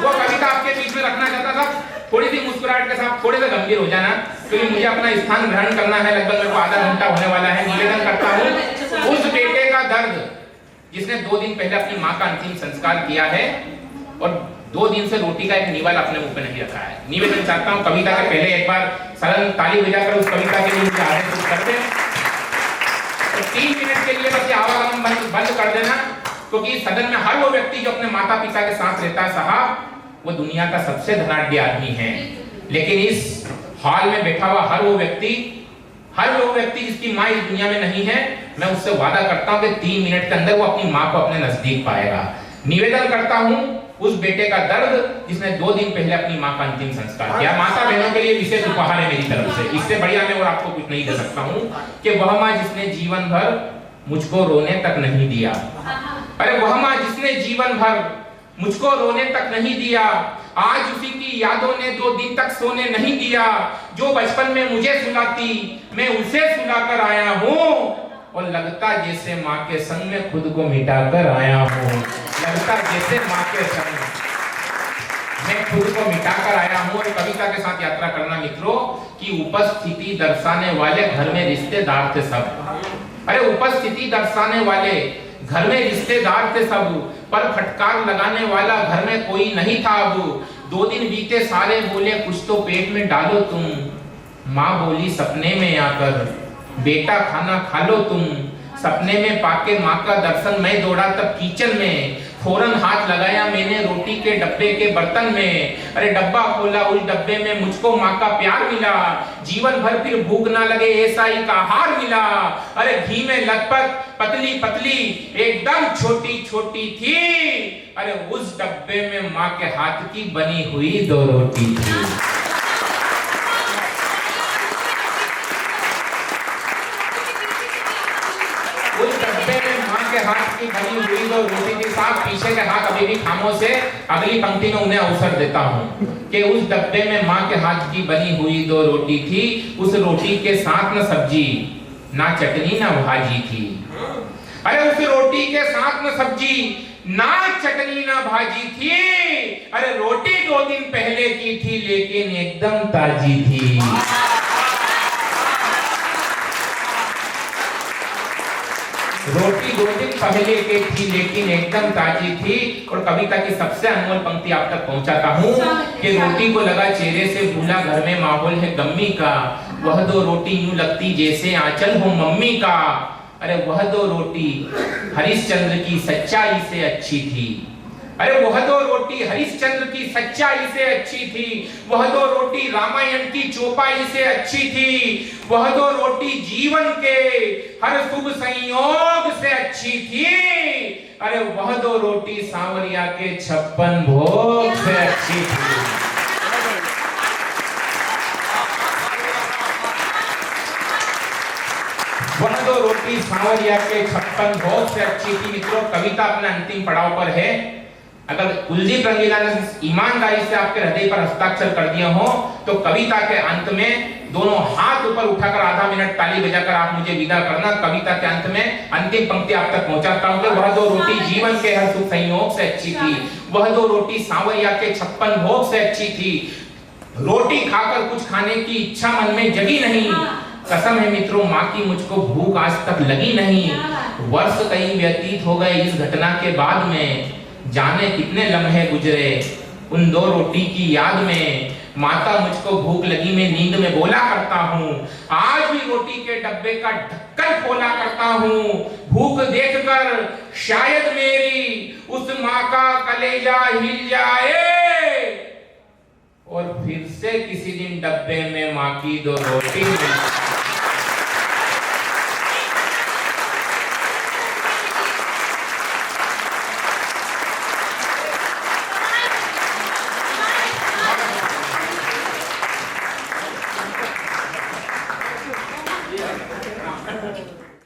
वो कविता आपके बीच में रखना चाहता था, थोड़ी सी मुस्कुराहट के साथ, थोड़े से गंभीर हो जाना, क्योंकि मुझे अपना स्थान ग्रहण करना है, लगभग मेरे को आधा घंटा होने वाला है। निवेदन करता हूँ, उस बेटे का दर्द जिसने 2 दिन पहले अपनी माँ का अंतिम संस्कार किया है और 2 दिन से रोटी का एक निवाला अपने मुंह पे नहीं रखा है। निवेदन चाहता हूँ कविता के पहले एक बार सरल ताली बजाकर उस कविता के लिए मुझे आदेश कर दें। 3 मिनट के लिए बस ये आवागमन बंद कर देना, क्योंकि सदन में हर वो व्यक्ति जो अपने माता पिता के साथ रहता है साहब, वो दुनिया का सबसे धनाढ्य आदमी है। लेकिन इस हॉल में बैठा हुआ हर वो व्यक्ति जिसकी माँ इस दुनिया में नहीं है, मैं उससे वादा करता हूँ कि 3 मिनट के अंदर वो अपनी माँ को अपने नजदीक पाएगा। निवेदन करता हूँ उस बेटे का दर्द जिसने 2 दिन पहले अपनी माँ का अंतिम संस्कार किया। माता बहनों के लिए विशेष उपहार है मेरी तरफ से, इससे बढ़िया मैं और आपको कुछ नहीं दे सकता हूँ कि वह माँ जिसने जीवन भर मुझको रोने तक नहीं दिया। अरे वह माँ जिसने जीवन भर मुझको रोने तक नहीं दिया, आज उसी की यादों ने 2 दिन तक सोने नहीं दिया। जो बचपन में मुझे सुलाती मैं उसे सुलाकर आया हूँ, और लगता जैसे माँ के संग में खुद को मिटाकर आया हूँ। लगता जैसे माँ के संग मैं खुद को मिटाकर आया हूँ। और कविता के साथ यात्रा करना मित्रों की उपस्थिति दर्शाने वाले घर में रिश्तेदार थे सब। अरे उपस्थिति दर्शाने वाले घर में रिश्तेदार थे सब, पर फटकार लगाने वाला घर में कोई नहीं था अब। 2 दिन बीते सारे बोले कुछ तो पेट में डालो तुम। माँ बोली सपने में आकर बेटा खाना खा लो तुम। सपने में पाके माँ का दर्शन मैं दौड़ा तब किचन में, फौरन हाथ लगाया मैंने रोटी के डब्बे के बर्तन में। अरे डब्बा खोला, उस डब्बे में मुझको माँ का प्यार मिला। जीवन भर फिर भूख ना लगे ऐसा ही का आहार मिला। अरे घी में लथपथ पतली पतली एकदम छोटी छोटी थी। अरे उस डब्बे में माँ के हाथ की बनी हुई 2 रोटी थी। उस डब्बे में माँ के हाथ की बनी हुई 2 रोटी के साथ पीछे के हाथ अभी भी खामोश है। अगली पंक्ति में उन्हें अवसर देता हूँ कि उस डब्बे में माँ के हाथ की बनी हुई 2 रोटी थी। उस रोटी के साथ न सब्जी, ना चटनी, ना भाजी थी। अरे उस रोटी के साथ न सब्जी, ना चटनी, ना भाजी थी। अरे रोटी 2 दिन पहले की थी लेकिन एकदम ताजी थी। रोटी 2 दिन पहले की थी लेकिन एकदम ताजी थी। और कविता की सबसे अनमोल पंक्ति आप तक पहुंचाता हूँ कि रोटी को लगा चेहरे से भूला, घर में माहौल है गम्मी का। वह 2 रोटी यूं लगती जैसे आंचल हो मम्मी का। अरे वह 2 रोटी हरिश्चंद्र की सच्चाई से अच्छी थी। अरे वह 2 रोटी हरिश्चंद्र की सच्चाई से अच्छी थी। वह 2 रोटी रामायण की चौपाई से अच्छी थी। वह 2 रोटी जीवन के हर शुभ संयोग से अच्छी थी। अरे वह 2 रोटी सांवरिया के 56 भोग से अच्छी थी। वह 2 रोटी सांवरिया के 56 भोग से अच्छी थी। मित्रों, कविता अपने अंतिम पड़ाव पर है। अगर कुलदीप रंगीला ने ईमानदारी से आपके हृदय पर हस्ताक्षर कर दिया हो तो कविता के अंत में दोनों हाथ ऊपर उठाकर आधा मिनट ताली बजाकर आप मुझे विदा करना। कविता के अंत में अंतिम पंक्ति आप तक पहुंचाता हूं कि वह 2 रोटी जीवन के हर सुख संयोग से अच्छी थी। वह 2 रोटी सांवरिया के 56 भोग से अच्छी थी। रोटी खाकर कुछ खाने की इच्छा मन में जगी नहीं। कसम है मित्रों, माँ की मुझको भूख आज तक लगी नहीं। वर्ष कई व्यतीत हो गए इस घटना के बाद में, जाने कितने लम्हे गुजरे उन 2 रोटी की याद में। माता मुझको भूख लगी मैं नींद में बोला करता हूँ। आज भी रोटी के डब्बे का ढक्कन खोला करता हूँ। भूख देखकर शायद मेरी उस माँ का कलेजा हिल जाए और फिर से किसी दिन डब्बे में माँ की 2 रोटी मिल जाए।